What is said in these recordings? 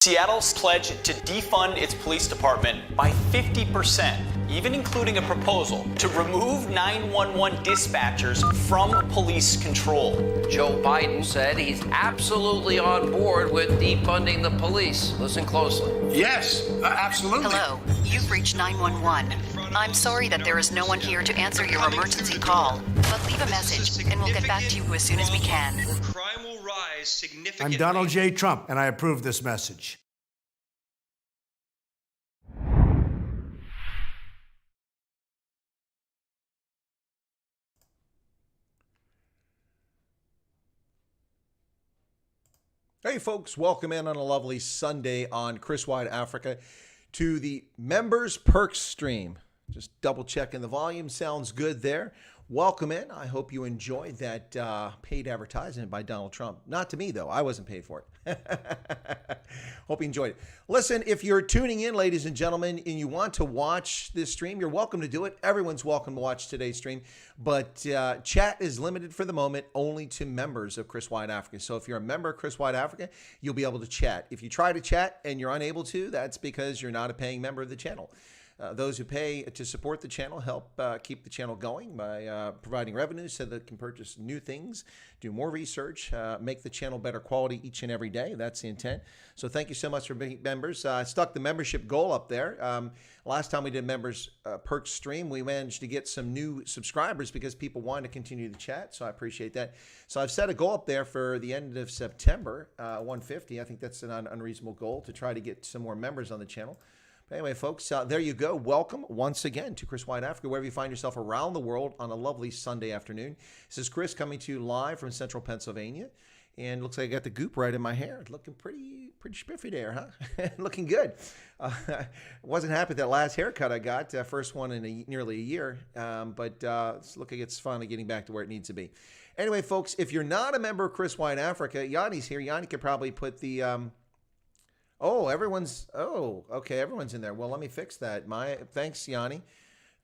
Seattle's pledged to defund its police department by 50%, even including a proposal to remove 911 dispatchers from police control. Joe Biden said he's absolutely on board with defunding the police. Listen closely. Yes, absolutely. Hello, you've reached 911. I'm sorry that there is no one here to answer your emergency call, but leave a message and we'll get back to you as soon as we can. Crime will rise significantly. I'm Donald J. Trump, and I approve this message. Hey folks, welcome in on a lovely Sunday on Chris Wyatt Africa to the Members Perks stream. Just double checking the volume, sounds good there. Welcome in. I hope you enjoyed that paid advertisement by Donald Trump. Not to me though, I wasn't paid for it. Hope you enjoyed it. Listen, if you're tuning in, ladies and gentlemen, and you want to watch this stream, you're welcome to do it. Everyone's welcome to watch today's stream, but chat is limited for the moment only to members of Chris Wyatt Africa. So if you're a member of Chris Wyatt Africa, you'll be able to chat. If you try to chat and you're unable to, that's because you're not a paying member of the channel. Those who pay to support the channel help keep the channel going by providing revenue so that it can purchase new things, do more research, make the channel better quality each and every day. That's the intent. So thank you so much for being members. I stuck the membership goal up there. Last time we did members perks stream, we managed to get some new subscribers because people wanted to continue the chat. So I appreciate that. So I've set a goal up there for the end of September, 150. I think that's an unreasonable goal to try to get some more members on the channel. But anyway, folks, there you go. Welcome once again to Chris Wyatt Africa, wherever you find yourself around the world on a lovely Sunday afternoon. This is Chris coming to you live from central Pennsylvania. And it looks like I got the goop right in my hair. Looking pretty spiffy there, huh? Looking good. Wasn't happy with that last haircut I got, first one in nearly a year. But it's looking like it's finally getting back to where it needs to be. Anyway, folks, if you're not a member of Chris Wyatt Africa, Yanni's here. Yanni could probably put the... okay, everyone's in there. Well, let me fix that. Thanks, Yanni.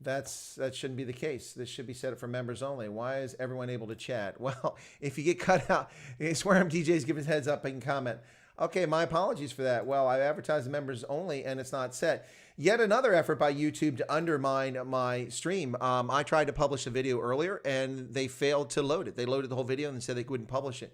That shouldn't be the case. This should be set up for members only. Why is everyone able to chat? Well, if you get cut out, I swear I'm DJ's giving heads up, I can comment. Okay, my apologies for that. Well, I advertised the members only and it's not set. Yet another effort by YouTube to undermine my stream. I tried to publish a video earlier and they failed to load it. They loaded the whole video and said they wouldn't publish it.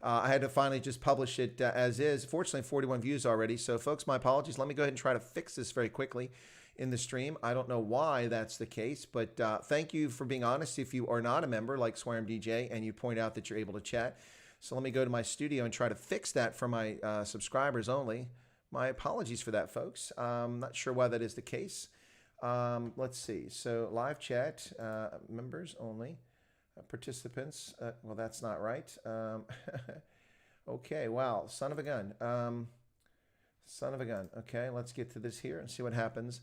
I had to finally just publish it as is. Fortunately, 41 views already. So, folks, my apologies. Let me go ahead and try to fix this very quickly in the stream. I don't know why that's the case, but thank you for being honest. If you are not a member like Swearim DJ and you point out that you're able to chat. So let me go to my studio and try to fix that for my subscribers only. My apologies for that, folks. I'm not sure why that is the case. Let's see. So live chat, members only. Participants, well, that's not right. Okay, wow, son of a gun. Son of a gun. Okay, let's get to this here and see what happens.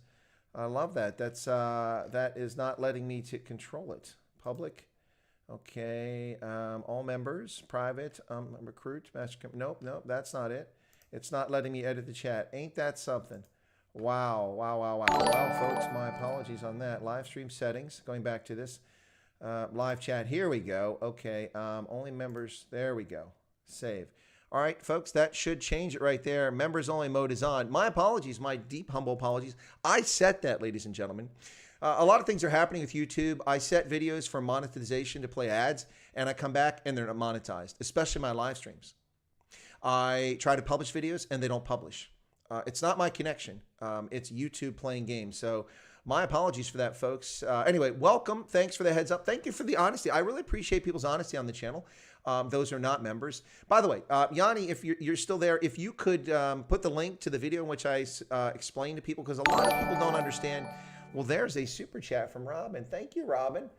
I love that. That is not letting me to control it. Public. Okay, all members, private, recruit, master. Nope, that's not it. It's not letting me edit the chat. Ain't that something? Wow. Wow, folks, my apologies on that. Live stream settings, going back to this. Live chat, here we go. Okay, only members, there we go. Save. All right, folks, that should change it right there. Members only mode is on. My apologies, my deep, humble apologies. I set that, ladies and gentlemen. A lot of things are happening with YouTube. I set videos for monetization to play ads, and I come back and they're not monetized, especially my live streams. I try to publish videos and they don't publish. It's not my connection. It's YouTube playing games. So my apologies for that, folks. Anyway, welcome. Thanks for the heads up. Thank you for the honesty. I really appreciate people's honesty on the channel. Those are not members. By the way, Yanni, if you're still there, if you could put the link to the video in which I explained to people, because a lot of people don't understand. Well, there's a super chat from Robin. Thank you, Robin.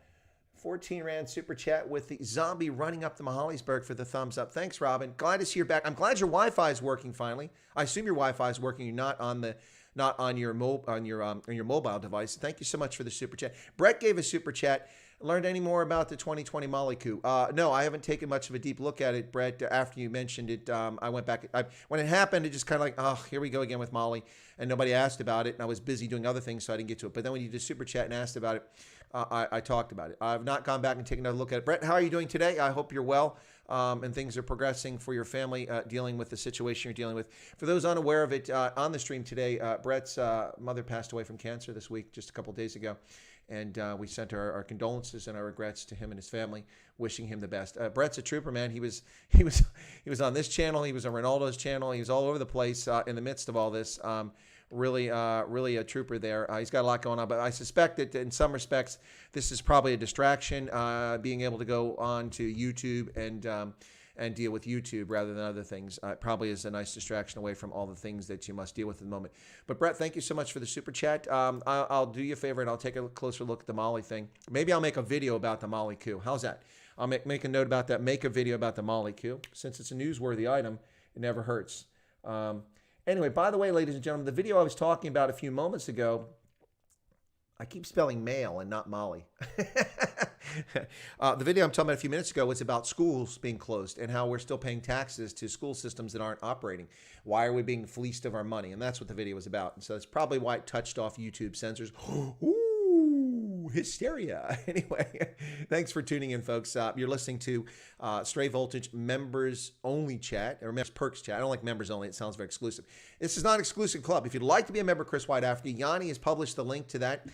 14 Rand super chat with the zombie running up the Mahalisburg for the thumbs up. Thanks, Robin. Glad to see you're back. I'm glad your Wi-Fi is working finally. I assume your Wi-Fi is working. You're not on your mobile device. Thank you so much for the super chat. Brett gave a super chat. learned any more about the 2020 Mali coup? No, I haven't taken much of a deep look at it, Brett. After you mentioned it, I went back. When it happened, it just kind of like, oh, here we go again with Mali. And nobody asked about it. And I was busy doing other things, so I didn't get to it. But then when you did Super Chat and asked about it, I talked about it. I've not gone back and taken another look at it. Brett, how are you doing today? I hope you're well and things are progressing for your family dealing with the situation you're dealing with. For those unaware of it, on the stream today, Brett's mother passed away from cancer this week, just a couple days ago. And we sent our condolences and our regrets to him and his family, wishing him the best. Brett's a trooper, man. He was on this channel. He was on Ronaldo's channel. He was all over the place in the midst of all this. Really a trooper there. He's got a lot going on, but I suspect that in some respects, this is probably a distraction, being able to go on to YouTube and deal with YouTube rather than other things. Probably is a nice distraction away from all the things that you must deal with at the moment. But Brett, thank you so much for the super chat. I'll do you a favor and I'll take a closer look at the Mali thing. Maybe I'll make a video about the Mali coup. How's that? I'll make a note about that. Make a video about the Mali coup. Since it's a newsworthy item, it never hurts. Anyway, by the way, ladies and gentlemen, the video I was talking about a few moments ago, I keep spelling male and not Molly. The video I'm talking about a few minutes ago was about schools being closed and how we're still paying taxes to school systems that aren't operating. Why are we being fleeced of our money? And that's what the video was about. And so that's probably why it touched off YouTube censors. Ooh, hysteria. Anyway, thanks for tuning in, folks. You're listening to Stray Voltage Members Only Chat, or Members Perks Chat. I don't like members only. It sounds very exclusive. This is not an exclusive club. If you'd like to be a member of Chris Wyatt Africa, Yanni has published the link to that.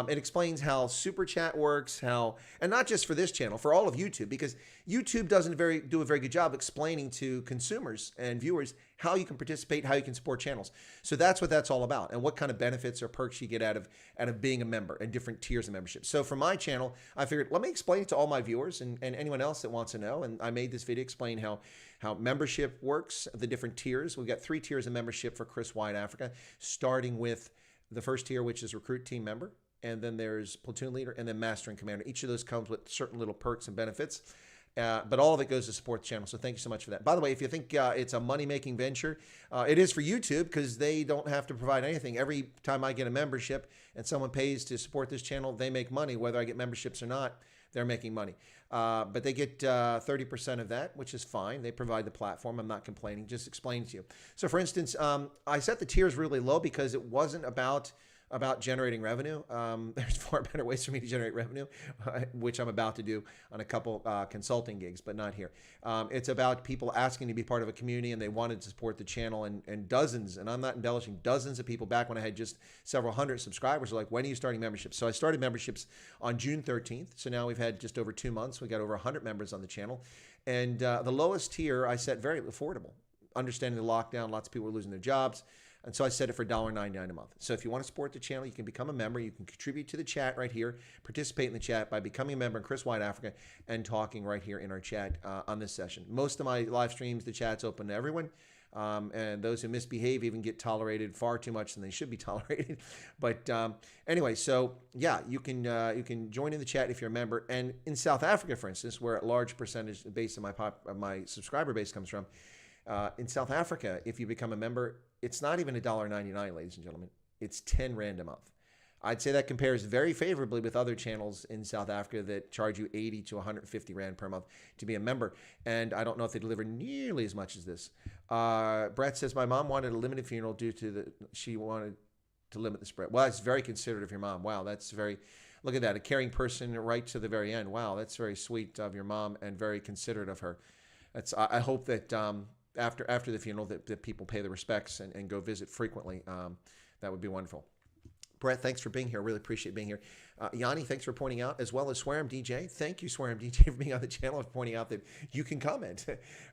It explains how Super Chat works, and not just for this channel, for all of YouTube, because YouTube doesn't do a very good job explaining to consumers and viewers how you can participate, how you can support channels. So that's what that's all about, and what kind of benefits or perks you get out of being a member and different tiers of membership. So for my channel, I figured, let me explain it to all my viewers and anyone else that wants to know. And I made this video explain how membership works, the different tiers. We've got 3 tiers of membership for Chris Wyatt Africa, starting with the first tier, which is recruit team member. And then there's platoon leader, and then master and commander. Each of those comes with certain little perks and benefits, but all of it goes to support the channel. So thank you so much for that. By the way, if you think it's a money-making venture, it is for YouTube, because they don't have to provide anything. Every time I get a membership and someone pays to support this channel, they make money. Whether I get memberships or not, they're making money. But they get 30% of that, which is fine. They provide the platform. I'm not complaining, just explaining to you. So for instance, I set the tiers really low because it wasn't about generating revenue. There's far better ways for me to generate revenue, which I'm about to do on a couple consulting gigs, but not here. It's about people asking to be part of a community, and they wanted to support the channel, and dozens, and I'm not embellishing, dozens of people back when I had just several hundred subscribers were like, when are you starting memberships? So I started memberships on June 13th. So now we've had just over 2 months. We got over 100 members on the channel. And the lowest tier I set very affordable. Understanding the lockdown, lots of people were losing their jobs. And so I set it for $1.99 a month. So if you want to support the channel, you can become a member. You can contribute to the chat right here, participate in the chat by becoming a member in Chris Wyatt Africa and talking right here in our chat on this session. Most of my live streams, the chat's open to everyone. And those who misbehave even get tolerated far too much than they should be tolerated. But anyway, so yeah, you can join in the chat if you're a member. And in South Africa, for instance, where a large percentage based on my subscriber base comes from, in South Africa, if you become a member, it's not even $1.99, ladies and gentlemen. It's 10 Rand a month. I'd say that compares very favorably with other channels in South Africa that charge you 80 to 150 Rand per month to be a member. And I don't know if they deliver nearly as much as this. Brett says, my mom wanted a limited funeral due to she wanted to limit the spread. Well, that's very considerate of your mom. Wow, that's very, look at that, a caring person right to the very end. Wow, that's very sweet of your mom and very considerate of her. I hope that after the funeral that people pay the respects and go visit frequently. That would be wonderful. Brett, thanks for being here. Really appreciate being here. Yanni, thanks for pointing out, as well as Swearim DJ. Thank you, Swearim DJ, for being on the channel and pointing out that you can comment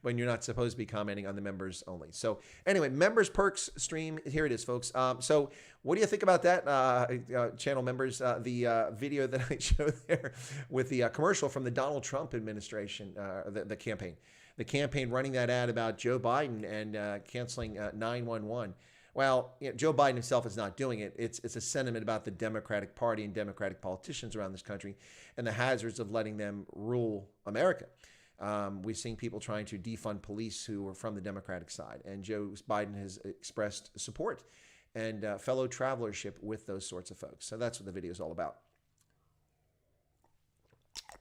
when you're not supposed to be commenting on the members only. So anyway, members perks stream. Here it is, folks. So what do you think about that, channel members? The video that I showed there with the commercial from the Donald Trump administration, the campaign. The campaign running that ad about Joe Biden and canceling 911. Well, Joe Biden himself is not doing it. It's a sentiment about the Democratic Party and Democratic politicians around this country and the hazards of letting them rule America. We're seeing people trying to defund police who are from the Democratic side. And Joe Biden has expressed support and fellow travelership with those sorts of folks. So that's what the video is all about.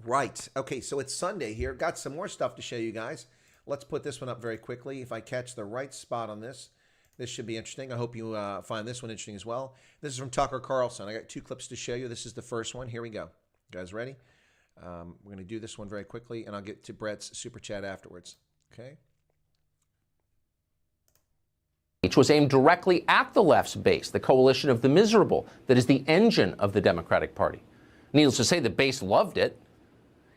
Right. Okay, so it's Sunday here. Got some more stuff to show you guys. Let's put this one up very quickly. If I catch the right spot on this, this should be interesting. I hope you find this one interesting as well. This is from Tucker Carlson. I got 2 clips to show you. This is the first one. Here we go. You guys ready? We're going to do this one very quickly, and I'll get to Brett's Super Chat afterwards. Okay? Which was aimed directly at the left's base, the coalition of the miserable that is the engine of the Democratic Party. Needless to say, the base loved it.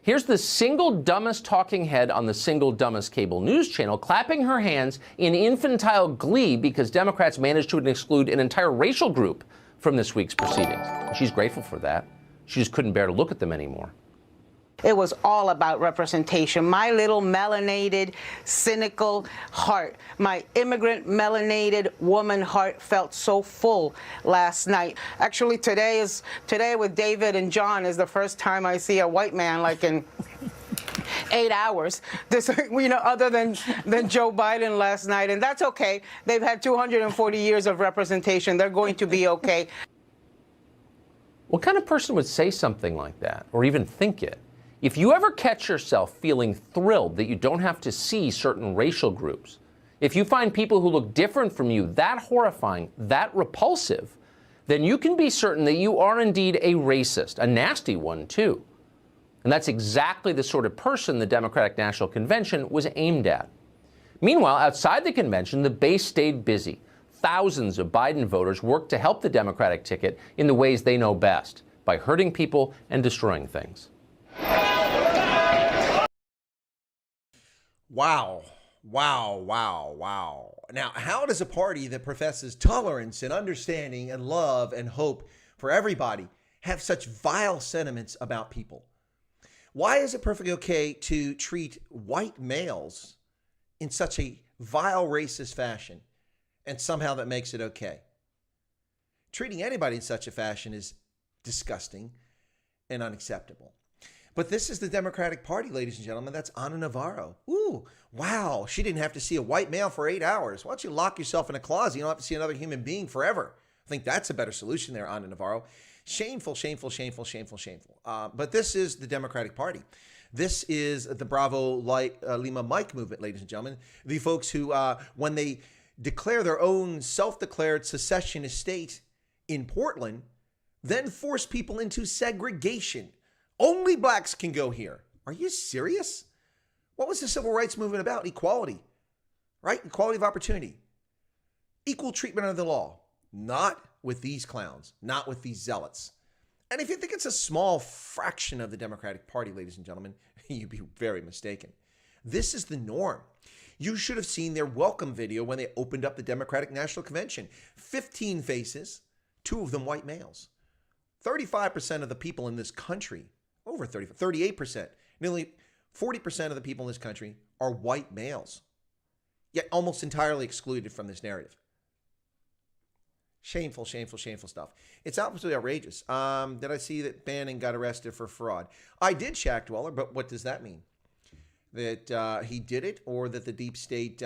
Here's the single dumbest talking head on the single dumbest cable news channel clapping her hands in infantile glee because Democrats managed to exclude an entire racial group from this week's proceedings. She's grateful for that. She just couldn't bear to look at them anymore. It was all about representation. My little melanated, cynical heart, my immigrant melanated woman heart felt so full last night. Actually, today with David and John is the first time I see a white man like in 8 hours, this, other than Joe Biden last night. And that's okay. They've had 240 years of representation. They're going to be okay. What kind of person would say something like that, or even think it? If you ever catch yourself feeling thrilled that you don't have to see certain racial groups, if you find people who look different from you that horrifying, that repulsive, then you can be certain that you are indeed a racist, a nasty one too. And that's exactly the sort of person the Democratic National Convention was aimed at. Meanwhile, outside the convention, the base stayed busy. Thousands of Biden voters worked to help the Democratic ticket in the ways they know best, by hurting people and destroying things. Wow. Wow, wow, wow. Now, how does a party that professes tolerance and understanding and love and hope for everybody have such vile sentiments about people? Why is it perfectly okay to treat white males in such a vile racist fashion, and somehow that makes it okay? Treating anybody in such a fashion is disgusting and unacceptable. But this is the Democratic Party, ladies and gentlemen. That's Ana Navarro. Ooh, wow. She didn't have to see a white male for 8 hours. Why don't you lock yourself in a closet? You don't have to see another human being forever. I think that's a better solution there, Ana Navarro. Shameful, shameful, shameful, shameful, shameful. But this is the Democratic Party. This is the Bravo Lima Mike movement, ladies and gentlemen. The folks who, when they declare their own self-declared secessionist state in Portland, then force people into segregation. Only blacks can go here. Are you serious? What was the civil rights movement about? Equality, right? Equality of opportunity. Equal treatment under the law. Not with these clowns, not with these zealots. And if you think it's a small fraction of the Democratic Party, ladies and gentlemen, you'd be very mistaken. This is the norm. You should have seen their welcome video when they opened up the Democratic National Convention. 15 faces, 2 of them white males. 35% of the people in this country, over 38%, nearly 40% of the people in this country are white males, yet almost entirely excluded from this narrative. Shameful, shameful, shameful stuff. It's absolutely outrageous. Did I see that Bannon got arrested for fraud? I did, Shack Dweller, but what does that mean? That he did it, or that the deep state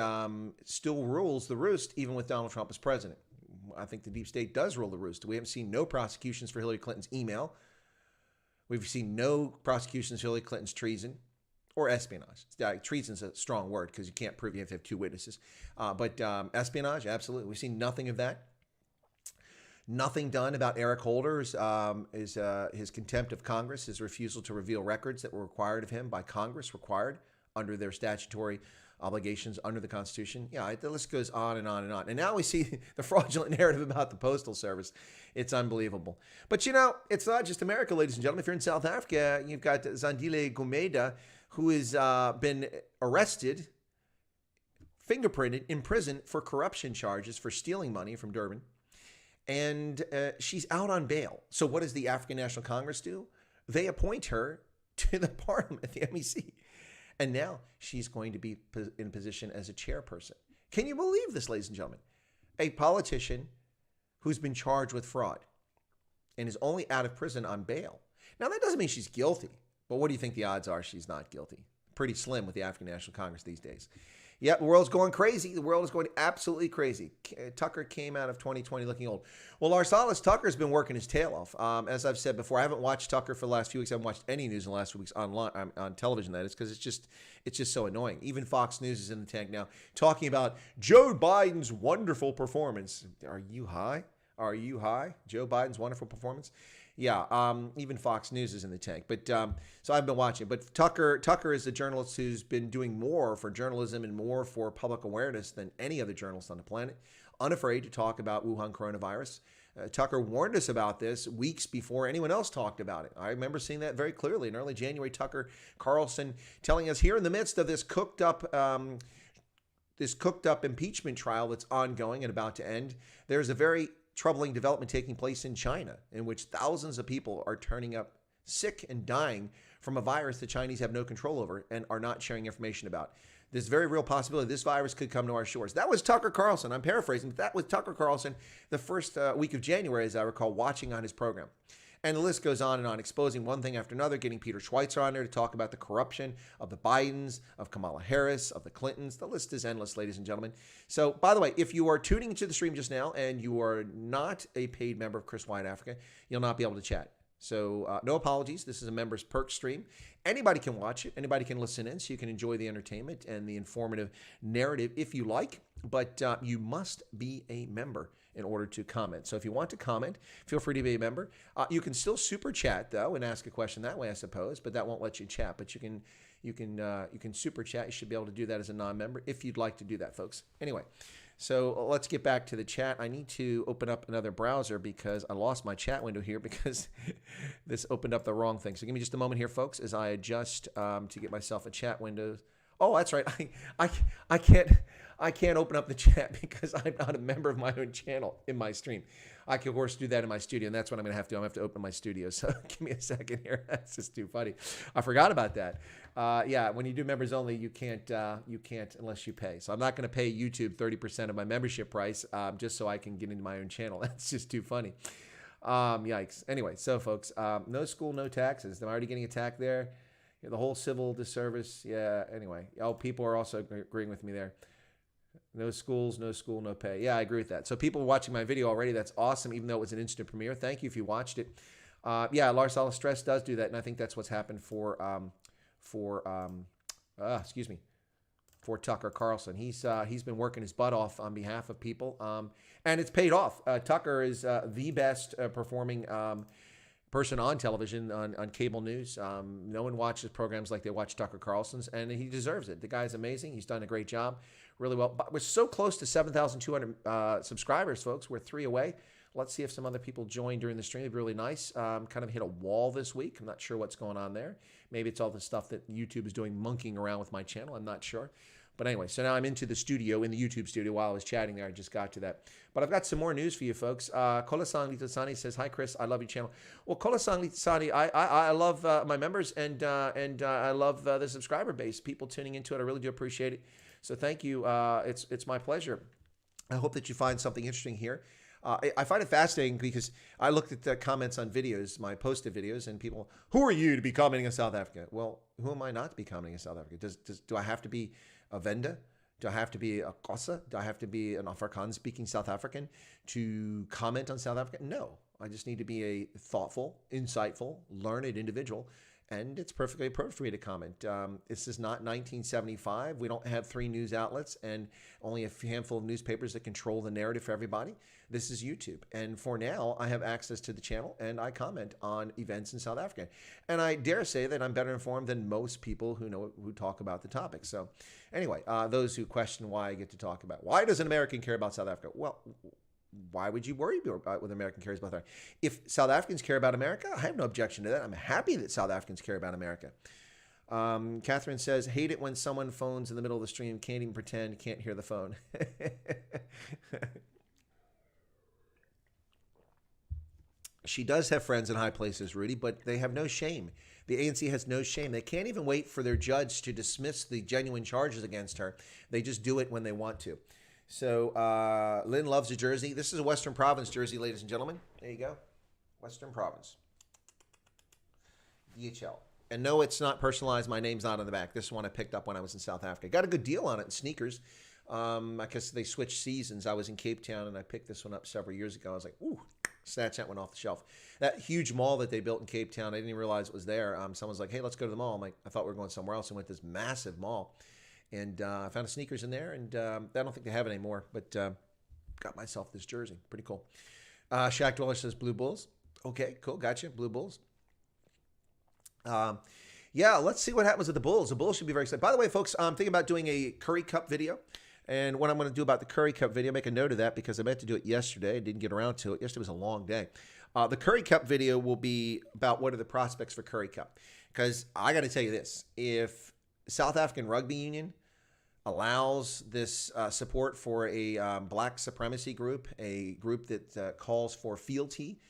still rules the roost even with Donald Trump as president? I think the deep state does rule the roost. We haven't seen no prosecutions for Hillary Clinton's email. We've seen no prosecutions for Hillary Clinton's treason or espionage. Treason's a strong word because you can't prove, you have to have 2 witnesses. But espionage, absolutely. We've seen nothing of that. Nothing done about Eric Holder's his contempt of Congress, his refusal to reveal records that were required of him by Congress, required under their statutory obligations under the Constitution. Yeah, the list goes on and on and on. And now we see the fraudulent narrative about the Postal Service. It's unbelievable. But it's not just America, ladies and gentlemen. If you're in South Africa, you've got Zandile Gumeda, who has been arrested, fingerprinted, in prison for corruption charges for stealing money from Durban. And she's out on bail. So what does the African National Congress do? They appoint her to the parliament, the MEC. And now she's going to be in position as a chairperson. Can you believe this, ladies and gentlemen? A politician who's been charged with fraud and is only out of prison on bail. Now, that doesn't mean she's guilty. But what do you think the odds are she's not guilty? Pretty slim with the African National Congress these days. Yep, the world's going crazy. The world is going absolutely crazy. Tucker came out of 2020 looking old. Well, Larsalis Tucker's been working his tail off. As I've said before, I haven't watched Tucker for the last few weeks. I haven't watched any news in the last few weeks on television, that is, because it's just so annoying. Even Fox News is in the tank now, talking about Joe Biden's wonderful performance. Are you high? Are you high? Joe Biden's wonderful performance? Yeah, even Fox News is in the tank. But so I've been watching. But Tucker is a journalist who's been doing more for journalism and more for public awareness than any other journalist on the planet. Unafraid to talk about Wuhan coronavirus. Tucker warned us about this weeks before anyone else talked about it. I remember seeing that very clearly in early January. Tucker Carlson telling us here in the midst of this cooked up impeachment trial that's ongoing and about to end, there's a very troubling development taking place in China, in which thousands of people are turning up sick and dying from a virus the Chinese have no control over and are not sharing information about. There's very real possibility this virus could come to our shores. That was Tucker Carlson. I'm paraphrasing, but that was Tucker Carlson the first week of January, as I recall, watching on his program. And the list goes on and on, exposing one thing after another, getting Peter Schweitzer on there to talk about the corruption of the Bidens, of Kamala Harris, of the Clintons. The list is endless, ladies and gentlemen. So, by the way, if you are tuning into the stream just now and you are not a paid member of Chris Wyatt Africa, you'll not be able to chat. So no apologies. This is a members perk stream. Anybody can watch it. Anybody can listen in, so you can enjoy the entertainment and the informative narrative if you like. But you must be a member in order to comment. So if you want to comment, feel free to be a member. You can still super chat though and ask a question that way, I suppose, but that won't let you chat. But you can super chat. You should be able to do that as a non-member if you'd like to do that, folks. Anyway, so let's get back to the chat. I need to open up another browser because I lost my chat window here because this opened up the wrong thing. So give me just a moment here, folks, as I adjust to get myself a chat window. Oh, that's right. I can't open up the chat because I'm not a member of my own channel in my stream. I can, of course, do that in my studio, and that's what I'm going to have to do. I'm going to have to open my studio. So give me a second here. That's just too funny. I forgot about that. Yeah, when you do members only, you can't unless you pay. So I'm not going to pay YouTube 30% of my membership price just so I can get into my own channel. That's just too funny. Yikes. Anyway, so folks, no school, no taxes. I'm already getting attacked there. The whole civil disservice. Yeah, anyway. Oh, people are also agreeing with me there. No schools, no school, no pay. Yeah, I agree with that. So people watching my video already, that's awesome, even though it was an instant premiere. Thank you if you watched it. Yeah, Lars Salas Stress does do that, and I think that's what's happened for Tucker Carlson. He's been working his butt off on behalf of people, and it's paid off. Tucker is the best performing person on television, on cable news. No one watches programs like they watch Tucker Carlson's, and he deserves it. The guy's amazing. He's done a great job, really well. But we're so close to 7,200 subscribers, folks. We're 3 away. Let's see if some other people join during the stream. It'd be really nice. Kind of hit a wall this week. I'm not sure what's going on there. Maybe it's all the stuff that YouTube is doing, monkeying around with my channel. I'm not ssure. But anyway, so now I'm into the studio, in the YouTube studio. While I was chatting there, I just got to that. But I've got some more news for you folks. Kolasang Litasani says, "Hi Chris, I love your channel." Well, Kolasang Litasani, I love my members and I love the subscriber base. People tuning into it, I really do appreciate it. So thank you. It's my pleasure. I hope that you find something interesting here. I find it fascinating because I looked at the comments on videos, my posted videos, and people, who are you to be commenting on South Africa? Well, who am I not to be commenting on South Africa? Do I have to be a Venda? Do I have to be a Kossa? Do I have to be an Afrikaans-speaking South African to comment on South Africa? No. I just need to be a thoughtful, insightful, learned individual, and it's perfectly appropriate for me to comment. This is not 1975. We don't have 3 news outlets and only a handful of newspapers that control the narrative for everybody. This is YouTube. And for now, I have access to the channel, and I comment on events in South Africa. And I dare say that I'm better informed than most people who talk about the topic. So anyway, those who question why I get to talk about, why does an American care about South Africa? Well, why would you worry about what American cares about that? If South Africans care about America, I have no objection to that. I'm happy that South Africans care about America. Catherine says, hate it when someone phones in the middle of the stream, can't even pretend, can't hear the phone. She does have friends in high places, Rudy, but they have no shame. The ANC has no shame. They can't even wait for their judge to dismiss the genuine charges against her. They just do it when they want to. So Lynn loves a jersey. This is a Western Province jersey, ladies and gentlemen. There you go. Western Province. DHL. And no, it's not personalized. My name's not on the back. This one I picked up when I was in South Africa. Got a good deal on it in sneakers. I guess they switched seasons. I was in Cape Town, and I picked this one up several years ago. I was like, ooh, snatch that one off the shelf. That huge mall that they built in Cape Town, I didn't even realize it was there. Someone's like, hey, let's go to the mall. I'm like, I thought we were going somewhere else, and went to this massive mall. And I found a sneakers in there, and I don't think they have it anymore, but got myself this jersey. Pretty cool. Shaq Dweller says Blue Bulls. Okay, cool. Gotcha. Blue Bulls. Yeah, let's see what happens with the Bulls. The Bulls should be very excited. By the way, folks, I'm thinking about doing a Curry Cup video. And what I'm going to do about the Curry Cup video, make a note of that because I meant to do it yesterday. I didn't get around to it. Yesterday was a long day. The Curry Cup video will be about what are the prospects for Curry Cup. Because I got to tell you this. If South African Rugby Union allows this support for a black supremacy group, a group that calls for fealty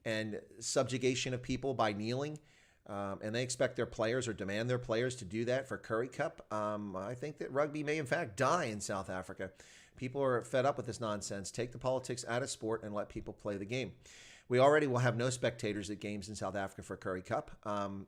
and subjugation of people by kneeling, and they expect their players or demand their players to do that for Curry Cup, I think that rugby may in fact die in South Africa. People are fed up with this nonsense. Take the politics out of sport and let people play the game. We already will have no spectators at games in South Africa for Curry Cup.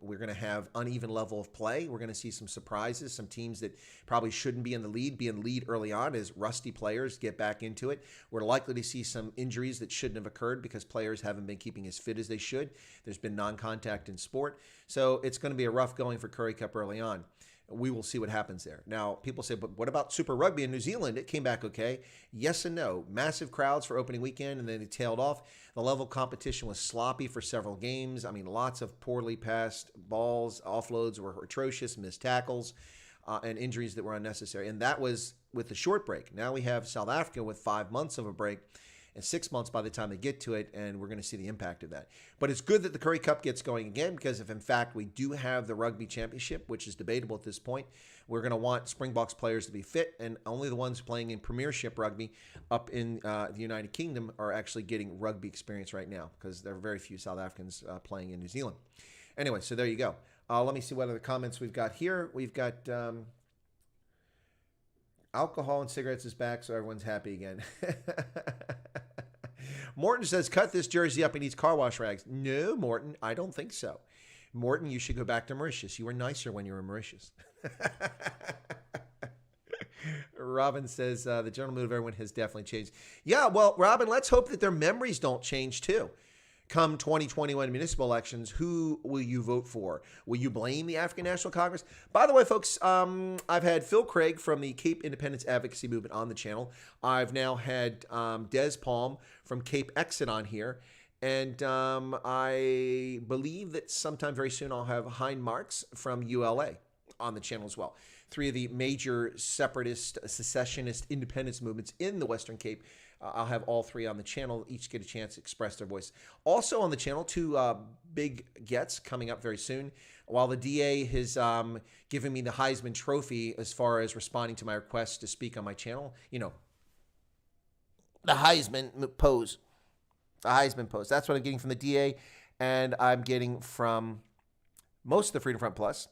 We're going to have uneven level of play. We're going to see some surprises, some teams that probably shouldn't be in the lead early on as rusty players get back into it. We're likely to see some injuries that shouldn't have occurred because players haven't been keeping as fit as they should. There's been non-contact in sport. So it's going to be a rough going for Curry Cup early on. We will see what happens there. Now, people say, but what about Super Rugby in New Zealand? It came back okay. Yes and no. Massive crowds for opening weekend, and then it tailed off. The level of competition was sloppy for several games. I mean, lots of poorly passed balls. Offloads were atrocious, missed tackles, and injuries that were unnecessary. And that was with the short break. Now we have South Africa with 5 months of a break and 6 months by the time they get to it, and we're going to see the impact of that. But it's good that the Curry Cup gets going again, because if in fact we do have the Rugby Championship, which is debatable at this point, we're going to want Springboks players to be fit, and only the ones playing in Premiership Rugby up in the United Kingdom are actually getting rugby experience right now, because there are very few South Africans playing in New Zealand. Anyway, so there you go. Let me see what other comments we've got here. We've got alcohol and cigarettes is back, so everyone's happy again. Morton says, cut this jersey up. He needs car wash rags. No, Morton, I don't think so. Morton, you should go back to Mauritius. You were nicer when you were in Mauritius. Robin says, the general mood of everyone has definitely changed. Yeah, well, Robin, let's hope that their memories don't change too. Come 2021 municipal elections, who will you vote for? Will you blame the African National Congress? By the way, folks, I've had Phil Craig from the Cape Independence Advocacy Movement on the channel. I've now had Des Palm from Cape Exit on here. And I believe that sometime very soon I'll have Hein Marks from ULA on the channel as well. Three of the major separatist, secessionist, independence movements in the Western Cape. I'll have all three on the channel, each get a chance to express their voice. Also on the channel, two big gets coming up very soon. While the DA has given me the Heisman Trophy as far as responding to my request to speak on my channel, you know, the Heisman pose. The Heisman pose. That's what I'm getting from the DA, and I'm getting from most of the Freedom Front Plus.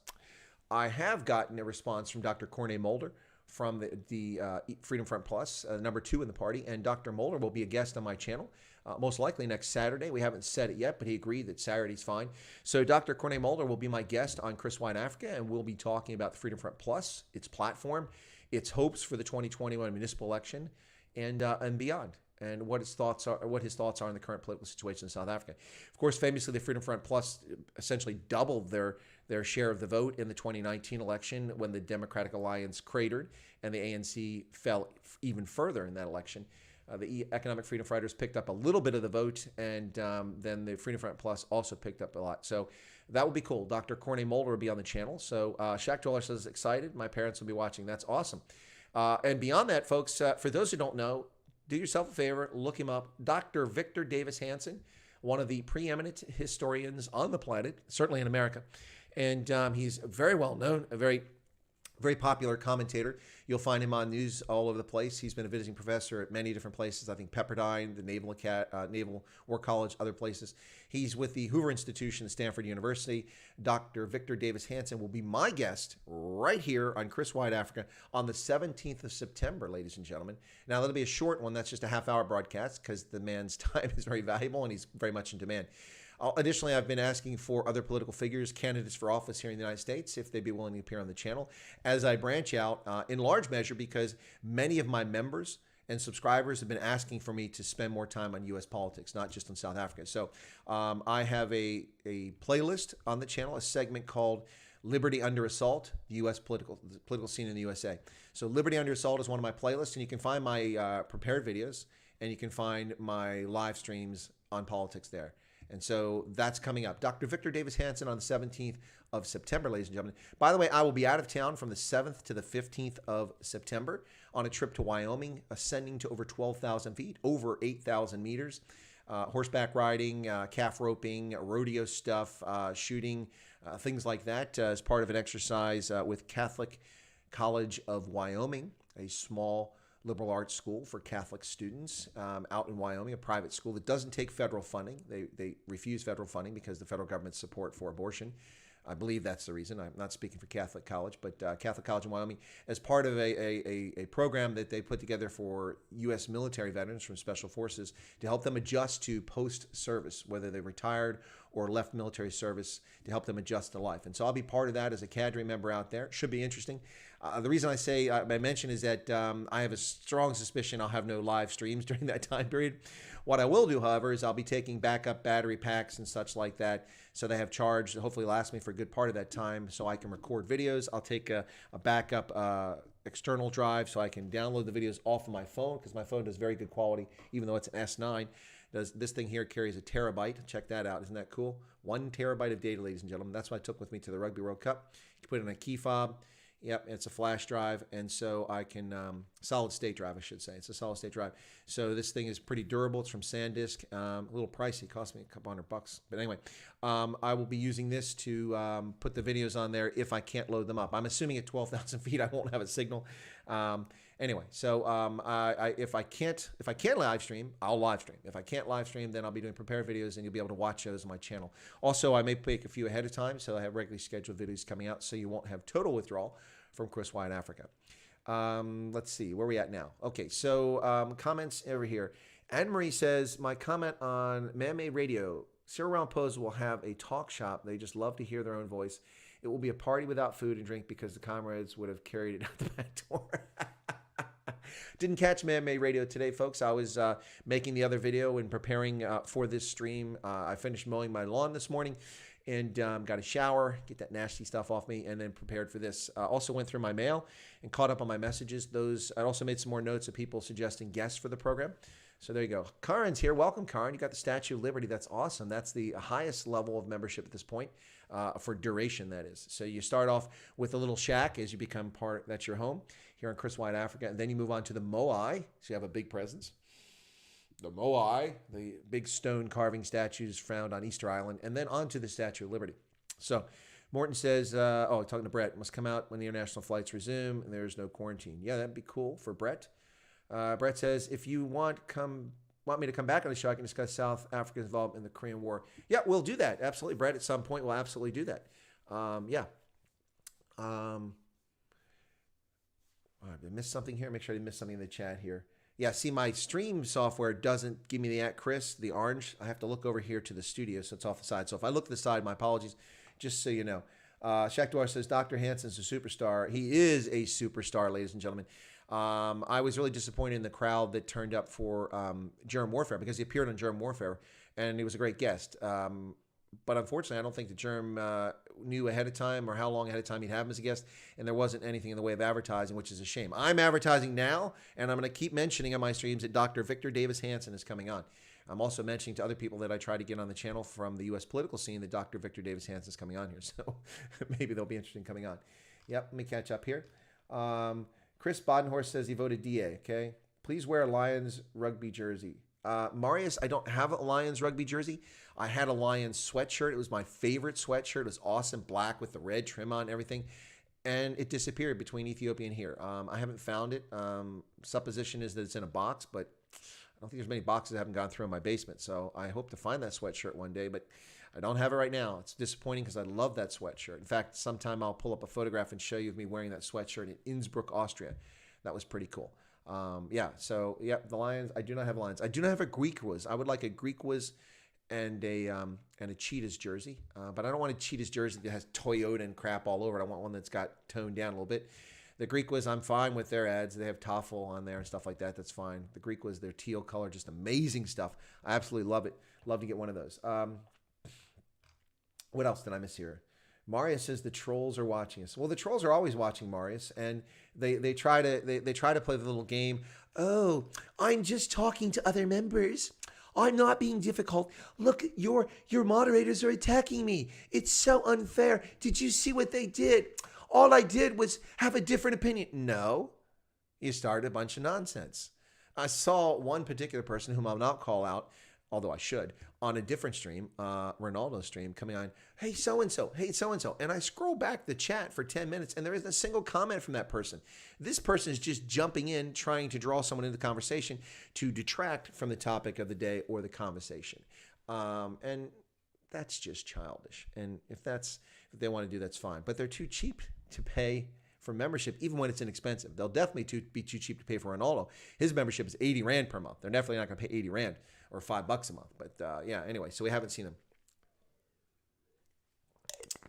I have gotten a response from Dr. Corné Mulder from the Freedom Front Plus, number 2 in the party, and Dr. Mulder will be a guest on my channel, most likely next Saturday. We haven't said it yet, but he agreed that Saturday's fine. So Dr. Corné Mulder will be my guest on Chris Wyatt Africa, and we'll be talking about the Freedom Front Plus, its platform, its hopes for the 2021 municipal election, and beyond, and what his thoughts are on the current political situation in South Africa. Of course, famously, the Freedom Front Plus essentially doubled their share of the vote in the 2019 election when the Democratic Alliance cratered and the ANC fell even further in that election. The Economic Freedom Fighters picked up a little bit of the vote, and then the Freedom Front Plus also picked up a lot. So that will be cool. Dr. Corné Mulder will be on the channel. So Shaq Dweller says, excited. My parents will be watching. That's awesome. And beyond that, folks, for those who don't know, do yourself a favor, look him up. Dr. Victor Davis Hanson, one of the preeminent historians on the planet, certainly in America. And he's very well known, a very, very popular commentator. You'll find him on news all over the place. He's been a visiting professor at many different places. I think Pepperdine, the Naval War College, other places. He's with the Hoover Institution at Stanford University. Dr. Victor Davis Hanson will be my guest right here on Chris Wyatt Africa on the 17th of September, ladies and gentlemen. Now, that'll be a short one. That's just a half-hour broadcast because the man's time is very valuable and he's very much in demand. Additionally, I've been asking for other political figures, candidates for office here in the United States, if they'd be willing to appear on the channel as I branch out, in large measure because many of my members and subscribers have been asking for me to spend more time on U.S. politics, not just on South Africa. So I have a playlist on the channel, a segment called Liberty Under Assault, the U.S. political scene in the USA. So Liberty Under Assault is one of my playlists, and you can find my prepared videos, and you can find my live streams on politics there. And so that's coming up. Dr. Victor Davis Hanson on the 17th of September, ladies and gentlemen. By the way, I will be out of town from the 7th to the 15th of September on a trip to Wyoming, ascending to over 12,000 feet, over 8,000 meters. Horseback riding, calf roping, rodeo stuff, shooting, things like that as part of an exercise with Catholic College of Wyoming, a small liberal arts school for Catholic students out in Wyoming, a private school that doesn't take federal funding. They refuse federal funding because the federal government's support for abortion. I believe that's the reason. I'm not speaking for Catholic College, but Catholic College in Wyoming as part of a program that they put together for U.S. military veterans from Special Forces to help them adjust to post-service, whether they retired or left military service, to help them adjust to life. And so I'll be part of that as a cadre member out there. Should be interesting. The reason I mention is that I have a strong suspicion I'll have no live streams during that time period. What I will do, however, is I'll be taking backup battery packs and such like that, so they have charge that hopefully last me for a good part of that time so I can record videos. I'll take a backup external drive so I can download the videos off of my phone because my phone does very good quality, even though it's an S9. This thing here carries a terabyte. Check that out. Isn't that cool? 1 terabyte of data, ladies and gentlemen. That's what I took with me to the Rugby World Cup. You put it in a key fob. Yep, it's a flash drive, and so I can, solid state drive, I should say. It's a solid state drive. So this thing is pretty durable. It's from SanDisk. A little pricey. It cost me a couple $100. But anyway, I will be using this to put the videos on there if I can't load them up. I'm assuming at 12,000 feet I won't have a signal. Anyway, so if I can't live stream, I'll live stream. If I can't live stream, then I'll be doing prepared videos, and you'll be able to watch those on my channel. Also, I may pick a few ahead of time, so I have regularly scheduled videos coming out, so you won't have total withdrawal from Chris Wyatt Africa. Let's see, where are we at now? Okay, so comments over here. Anne-Marie says, my comment on Man-Made Radio, Cyril Ramaphosa will have a talk shop. They just love to hear their own voice. It will be a party without food and drink because the comrades would have carried it out the back door. Didn't catch Man-Made Radio today, folks. I was making the other video and preparing for this stream. I finished mowing my lawn this morning and got a shower, get that nasty stuff off me, and then prepared for this. Also went through my mail and caught up on my messages. I also made some more notes of people suggesting guests for the program. So there you go. Karen's here. Welcome, Karen. You got the Statue of Liberty. That's awesome. That's the highest level of membership at this point, for duration, that is. So you start off with a little shack as you become part, that's your home here on Chris Wyatt Africa. And then you move on to the Moai. So you have a big presence. The Moai, the big stone carving statues found on Easter Island, and then onto the Statue of Liberty. So Morton says, talking to Brett, must come out when the international flights resume and there's no quarantine. Yeah, that'd be cool for Brett. Brett says, if you want me to come back on the show, I can discuss South Africa's involvement in the Korean War. Yeah, we'll do that. Absolutely, Brett. At some point, we'll absolutely do that. Did I miss something here? Make sure I didn't miss something in the chat here. Yeah, see, my stream software doesn't give me the @Chris, the orange. I have to look over here to the studio, so it's off the side. So if I look to the side, my apologies, just so you know. Shaq Dwyer says, Dr. Hanson's a superstar. He is a superstar, ladies and gentlemen. I was really disappointed in the crowd that turned up for Germ Warfare because he appeared on Germ Warfare, and he was a great guest. But unfortunately, I don't think the Germ knew ahead of time or how long ahead of time he'd have him as a guest, and there wasn't anything in the way of advertising, which is a shame. I'm advertising now, and I'm going to keep mentioning on my streams that Dr. Victor Davis Hanson is coming on. I'm also mentioning to other people that I try to get on the channel from the U.S. political scene that Dr. Victor Davis Hanson is coming on here, so maybe they'll be interested in coming on. Yep, let me catch up here. Chris Bodenhorst says he voted DA, okay? Please wear a Lions rugby jersey. Marius, I don't have a Lions rugby jersey. I had a Lions sweatshirt. It was my favorite sweatshirt. It was awesome, black with the red trim on and everything. and it disappeared between Ethiopia and here. I haven't found it. Supposition is that it's in a box, but I don't think there's many boxes that haven't gone through in my basement. So I hope to find that sweatshirt one day, but I don't have it right now. It's disappointing because I love that sweatshirt. In fact, sometime I'll pull up a photograph and show you of me wearing that sweatshirt in Innsbruck, Austria. That was pretty cool. The Lions. I do not have Lions. I do not have a Greek Wiz. I would like a Greek Wiz and a Cheetahs jersey, but I don't want a Cheetahs jersey that has Toyota and crap all over it. I want one that's got toned down a little bit. The Greek Wiz, I'm fine with their ads. They have Toffel on there and stuff like that. That's fine. The Greek Wiz, their teal color, just amazing stuff. I absolutely love it. Love to get one of those. What else did I miss here? Marius says the trolls are watching us. Well, the trolls are always watching Marius, and they try to play the little game. Oh, I'm just talking to other members. I'm not being difficult. Look, your moderators are attacking me. It's so unfair. Did you see what they did? All I did was have a different opinion. No, you started a bunch of nonsense. I saw one particular person whom I'll not call out, although I should, on a different stream, Ronaldo's stream, coming on, hey, so-and-so, hey, so-and-so. And I scroll back the chat for 10 minutes, and there isn't a single comment from that person. This person is just jumping in, trying to draw someone into the conversation to detract from the topic of the day or the conversation. And that's just childish. And if they want to do, that's fine. But they're too cheap to pay for membership, even when it's inexpensive. They'll definitely be too cheap to pay for Ronaldo. His membership is 80 Rand per month. They're definitely not going to pay 80 Rand or $5 a month. But anyway, so we haven't seen them.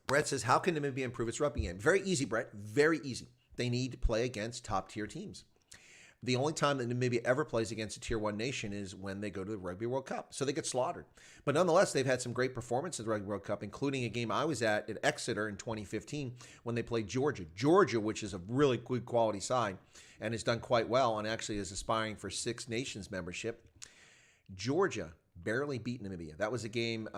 Brett says, how can Namibia improve its rugby game? Very easy, Brett. Very easy. They need to play against top-tier teams. The only time that Namibia ever plays against a Tier 1 nation is when they go to the Rugby World Cup. So they get slaughtered. But nonetheless, they've had some great performances at the Rugby World Cup, including a game I was at Exeter in 2015 when they played Georgia. Georgia, which is a really good quality side and has done quite well and actually is aspiring for Six Nations membership. Georgia barely beat Namibia. That was a game.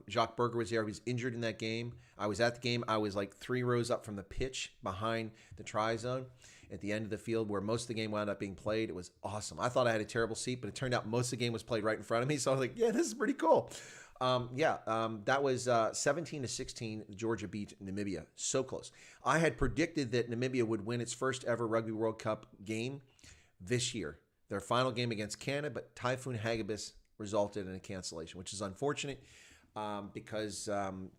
Jacques Berger was there. He was injured in that game. I was at the game. I was like 3 rows up from the pitch behind the try zone at the end of the field where most of the game wound up being played. It was awesome. I thought I had a terrible seat, but it turned out most of the game was played right in front of me. So I was like, yeah, this is pretty cool. That was 17-16. Georgia beat Namibia. So close. I had predicted that Namibia would win its first ever Rugby World Cup game this year. Their final game against Canada, but Typhoon Hagibis resulted in a cancellation, which is unfortunate because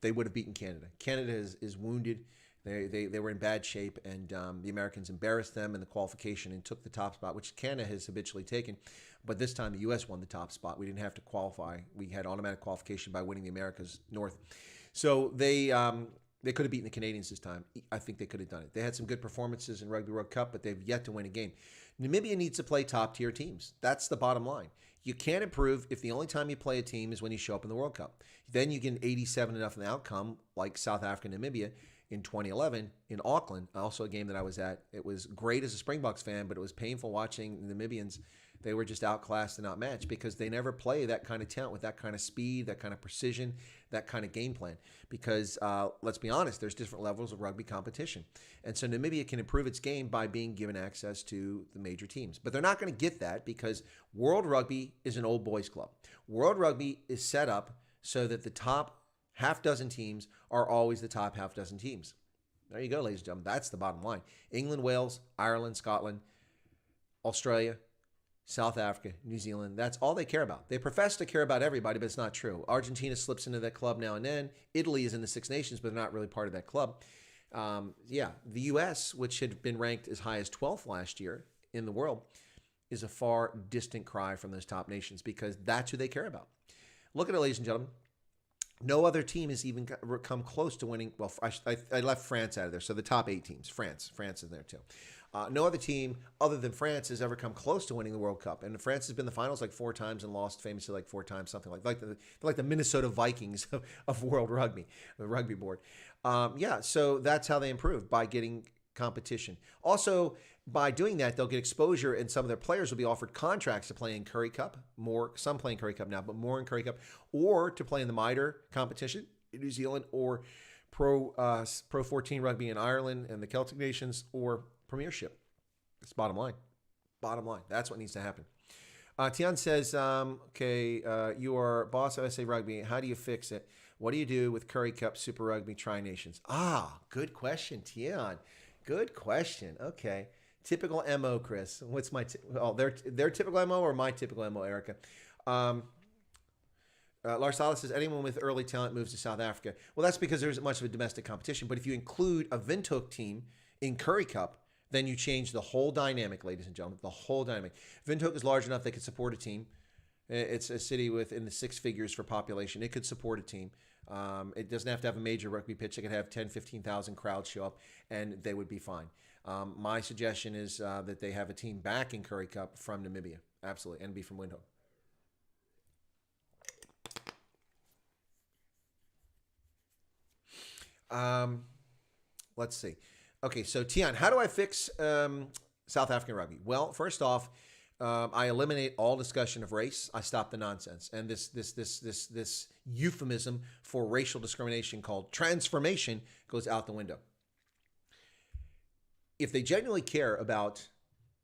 they would have beaten Canada. Canada is wounded. They were in bad shape, and the Americans embarrassed them in the qualification and took the top spot, which Canada has habitually taken. But this time the U.S. won the top spot. We didn't have to qualify. We had automatic qualification by winning the Americas North. So they could have beaten the Canadians this time. I think they could have done it. They had some good performances in Rugby World Cup, but they've yet to win a game. Namibia needs to play top-tier teams. That's the bottom line. You can't improve if the only time you play a team is when you show up in the World Cup. Then you get 87 enough in the outcome, like South Africa and Namibia in 2011 in Auckland, also a game that I was at. It was great as a Springboks fan, but it was painful watching the Namibians. They were just outclassed and outmatched because they never play that kind of talent with that kind of speed, that kind of precision, that kind of game plan. Because let's be honest, there's different levels of rugby competition. And so Namibia can improve its game by being given access to the major teams. But they're not going to get that because World Rugby is an old boys club. World Rugby is set up so that the top half dozen teams are always the top half dozen teams. There you go, ladies and gentlemen. That's the bottom line. England, Wales, Ireland, Scotland, Australia, South Africa, New Zealand, that's all they care about. They profess to care about everybody, but it's not true. Argentina slips into that club now and then. Italy is in the Six Nations, but they're not really part of that club. The U.S., which had been ranked as high as 12th last year in the world, is a far distant cry from those top nations because that's who they care about. Look at it, ladies and gentlemen. No other team has even come close to winning. Well, I left France out of there, so the top 8 teams. France is there too. No other team other than France has ever come close to winning the World Cup. And France has been in the finals like 4 times and lost famously like 4 times, something like the Minnesota Vikings of world rugby, the rugby board. So that's how they improve, by getting competition. Also, by doing that, they'll get exposure, and some of their players will be offered contracts to play in Currie Cup. Some play in Currie Cup now, but more in Currie Cup, or to play in the Mitre competition in New Zealand, or Pro 14 rugby in Ireland and the Celtic nations, or Premiership. That's bottom line. Bottom line. That's what needs to happen. Tian says, you are boss of SA Rugby. How do you fix it? What do you do with Currie Cup, Super Rugby, Tri-Nations? Good question, Tian. Good question. Okay. Typical MO, Chris. What's my their typical MO or my typical MO, Erica? Lars Salas says anyone with early talent moves to South Africa. Well, that's because there isn't much of a domestic competition. But if you include a Windhoek team in Currie Cup, then you change the whole dynamic, ladies and gentlemen. The whole dynamic. Windhoek is large enough they could support a team. It's a city within the 6 figures for population. It could support a team. It doesn't have to have a major rugby pitch. It could have 10, 15,000 crowds show up, and they would be fine. My suggestion is that they have a team back in Currie Cup from Namibia. Absolutely. And be from Windhoek. Let's see. Okay, so Tian, how do I fix South African rugby? Well, first off, I eliminate all discussion of race. I stop the nonsense, and this euphemism for racial discrimination called transformation goes out the window. If they genuinely care about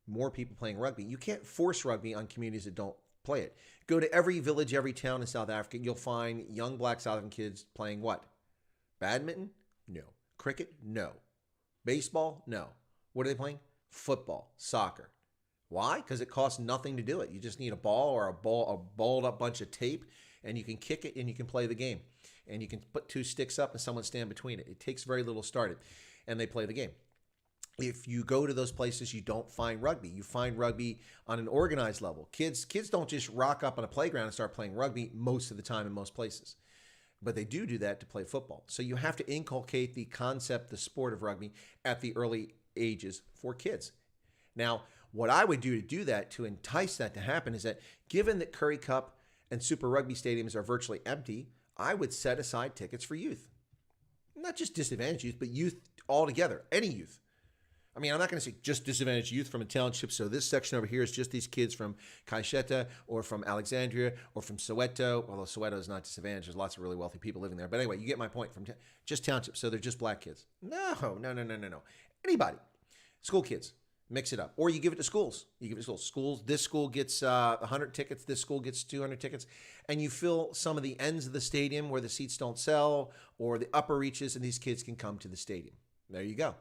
more people playing rugby, you can't force rugby on communities that don't play it. Go to every village, every town in South Africa, you'll find young black South African kids playing what? Badminton? No. Cricket? No. Baseball? No. What are they playing? Football, soccer. Why? Because it costs nothing to do it. You just need a ball or a balled up bunch of tape, and you can kick it and you can play the game. And you can put 2 sticks up and someone stand between it. It takes very little to start it, and they play the game. If you go to those places, you don't find rugby. You find rugby on an organized level. Kids don't just rock up on a playground and start playing rugby most of the time in most places. But they do that to play football. So you have to inculcate the concept, the sport of rugby at the early ages for kids. Now, what I would do to do that, to entice that to happen, is that given that Currie Cup and Super Rugby stadiums are virtually empty, I would set aside tickets for youth. Not just disadvantaged youth, but youth altogether, any youth. I mean, I'm not going to say just disadvantaged youth from a township. So this section over here is just these kids from Kaisheta or from Alexandria or from Soweto, although Soweto is not disadvantaged. There's lots of really wealthy people living there. But anyway, you get my point. From just townships. So they're just black kids. No. Anybody. School kids. Mix it up. Or you give it to schools. Schools. This school gets 100 tickets. This school gets 200 tickets. And you fill some of the ends of the stadium where the seats don't sell, or the upper reaches, and these kids can come to the stadium. There you go.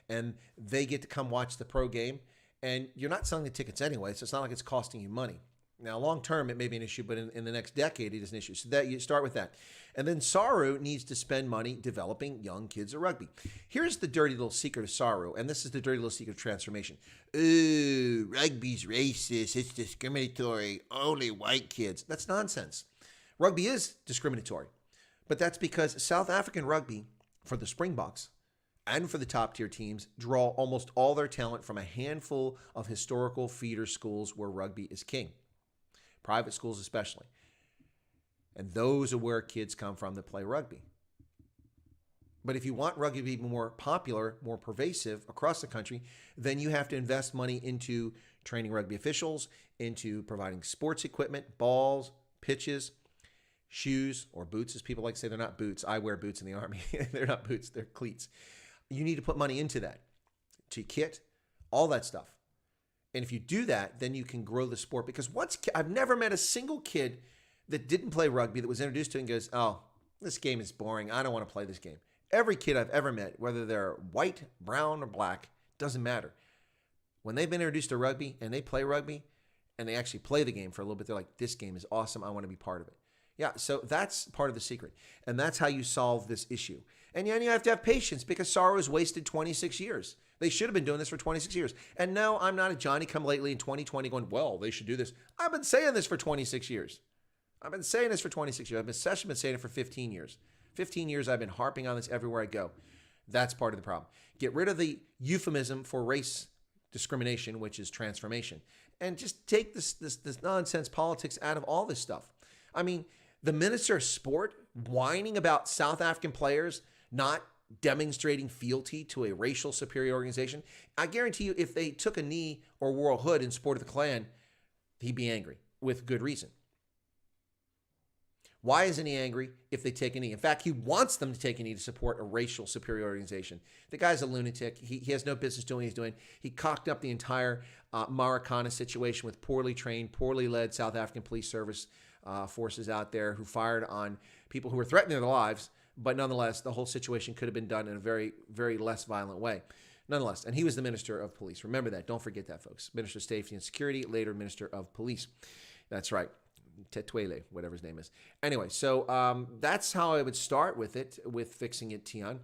And they get to come watch the pro game. And you're not selling the tickets anyway, so it's not like it's costing you money. Now, long term, it may be an issue, but in the next decade, it is an issue. So that you start with that. And then Saru needs to spend money developing young kids of rugby. Here's the dirty little secret of Saru, and this is the dirty little secret of transformation. Ooh, rugby's racist. It's discriminatory. Only white kids. That's nonsense. Rugby is discriminatory, but that's because South African rugby, for the Springboks and for the top tier teams, draw almost all their talent from a handful of historical feeder schools where rugby is king. Private schools especially. And those are where kids come from that play rugby. But if you want rugby to be more popular, more pervasive across the country, then you have to invest money into training rugby officials, into providing sports equipment, balls, pitches, shoes, or boots, as people like to say. They're not boots. I wear boots in the Army. They're not boots. They're cleats. You need to put money into that, to kit, all that stuff. And if you do that, then you can grow the sport. Because I've never met a single kid that didn't play rugby that was introduced to it and goes, oh, this game is boring. I don't want to play this game. Every kid I've ever met, whether they're white, brown, or black, doesn't matter. When they've been introduced to rugby and they play rugby and they actually play the game for a little bit, they're like, this game is awesome. I want to be part of it. Yeah, so that's part of the secret. And that's how you solve this issue. And you have to have patience because Saru has wasted 26 years. They should have been doing this for 26 years. And no, I'm not a Johnny-come-lately in 2020 going, well, they should do this. I've been saying this for 26 years. I've been saying it for 15 years. 15 years I've been harping on this everywhere I go. That's part of the problem. Get rid of the euphemism for race discrimination, which is transformation. And just take this nonsense politics out of all this stuff. I mean, the Minister of Sport whining about South African players not demonstrating fealty to a racial superior organization. I guarantee you, if they took a knee or wore a hood in support of the Klan, he'd be angry with good reason. Why isn't he angry if they take a knee? In fact, he wants them to take a knee to support a racial superior organization. The guy's a lunatic. He has no business doing what he's doing. He cocked up the entire Marikana situation with poorly trained, poorly led South African police service forces out there who fired on people who were threatening their lives. But nonetheless, the whole situation could have been done in a very, very less violent way. nonetheless, and he was the Minister of Police. Remember that. Don't forget that, folks. Minister of Safety and Security, later Minister of Police. That's right. Tetuele, whatever his name is. Anyway, so that's how I would start with it, with fixing it, Tion.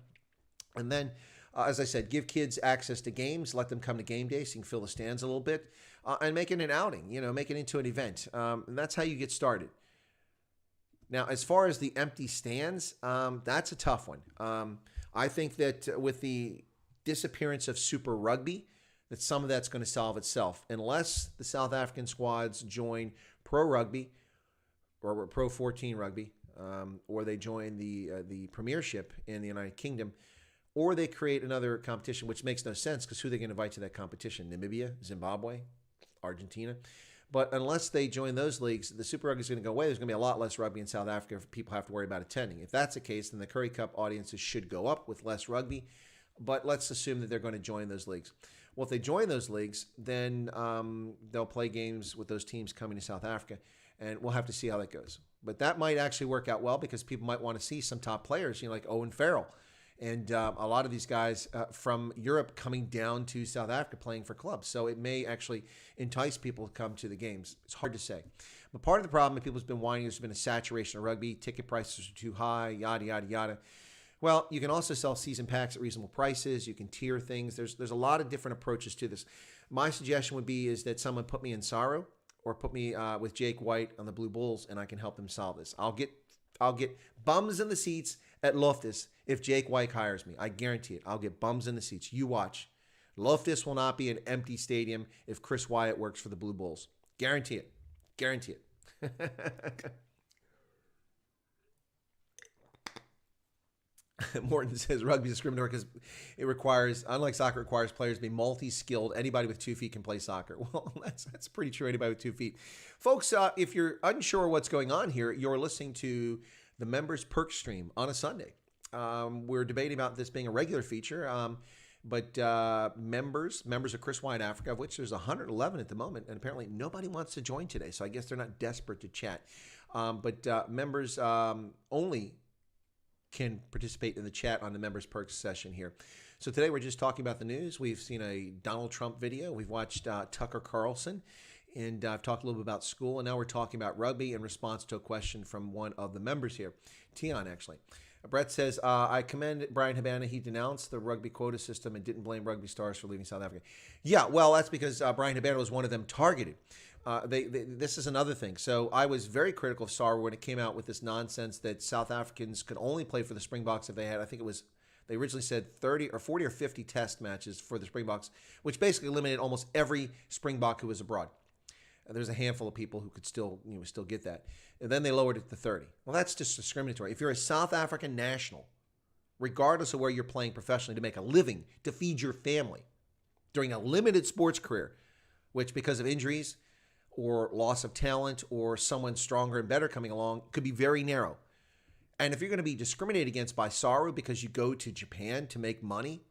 And then, as I said, give kids access to games, let them come to game day so you can fill the stands a little bit, and make it an outing, make it into an event. And that's how you get started. Now, as far as the empty stands, that's a tough one. I think that with the disappearance of Super Rugby, that some of that's going to solve itself. Unless the South African squads join Pro Rugby or Pro 14 Rugby, or they join the Premiership in the United Kingdom, or they create another competition, which makes no sense because who are they going to invite to that competition? Namibia, Zimbabwe, Argentina? But unless they join those leagues, the Super Rugby is going to go away. There's going to be a lot less rugby in South Africa if people have to worry about attending. If that's the case, then the Currie Cup audiences should go up with less rugby. But let's assume that they're going to join those leagues. Well, if they join those leagues, then they'll play games with those teams coming to South Africa, and we'll have to see how that goes. But that might actually work out well because people might want to see some top players, like Owen Farrell. And a lot of these guys from Europe coming down to South Africa playing for clubs. So it may actually entice people to come to the games. It's hard to say. But part of the problem that people's been whining has been a saturation of rugby. Ticket prices are too high, yada, yada, yada. Well, you can also sell season packs at reasonable prices. You can tier things. There's a lot of different approaches to this. My suggestion would be is that someone put me in Sorrow or put me with Jake Wyatt on the Blue Bulls, and I can help them solve this. I'll get bums in the seats at Loftus if Jake Wyatt hires me. I guarantee it. I'll get bums in the seats. You watch. Loftus will not be an empty stadium if Chris Wyatt works for the Blue Bulls. Guarantee it. Guarantee it. Morton says rugby is discriminatory because it requires, unlike soccer, requires players to be multi-skilled. Anybody with 2 feet can play soccer. Well, that's pretty true. Anybody with 2 feet. Folks, if you're unsure what's going on here, you're listening to the Members Perk stream on a Sunday. We're debating about this being a regular feature, but members of Chris Wyatt Africa, of which there's 111 at the moment, and apparently nobody wants to join today, so I guess they're not desperate to chat. But members only can participate in the chat on the Members Perks session here. So today we're just talking about the news. We've seen a Donald Trump video. We've watched Tucker Carlson. And I've talked a little bit about school. And now we're talking about rugby in response to a question from one of the members here. Tion, actually. Brett says, I commend Brian Habana. He denounced the rugby quota system and didn't blame rugby stars for leaving South Africa. Yeah, well, that's because Brian Habana was one of them targeted. This is another thing. So I was very critical of SAR when it came out with this nonsense that South Africans could only play for the Springboks if they had, I think it was, they originally said 30 or 40 or 50 test matches for the Springboks, which basically eliminated almost every Springbok who was abroad. There's a handful of people who could still get that. And then they lowered it to 30. Well, that's just discriminatory. If you're a South African national, regardless of where you're playing professionally to make a living, to feed your family during a limited sports career, which because of injuries or loss of talent or someone stronger and better coming along could be very narrow. And if you're going to be discriminated against by SARU because you go to Japan to make money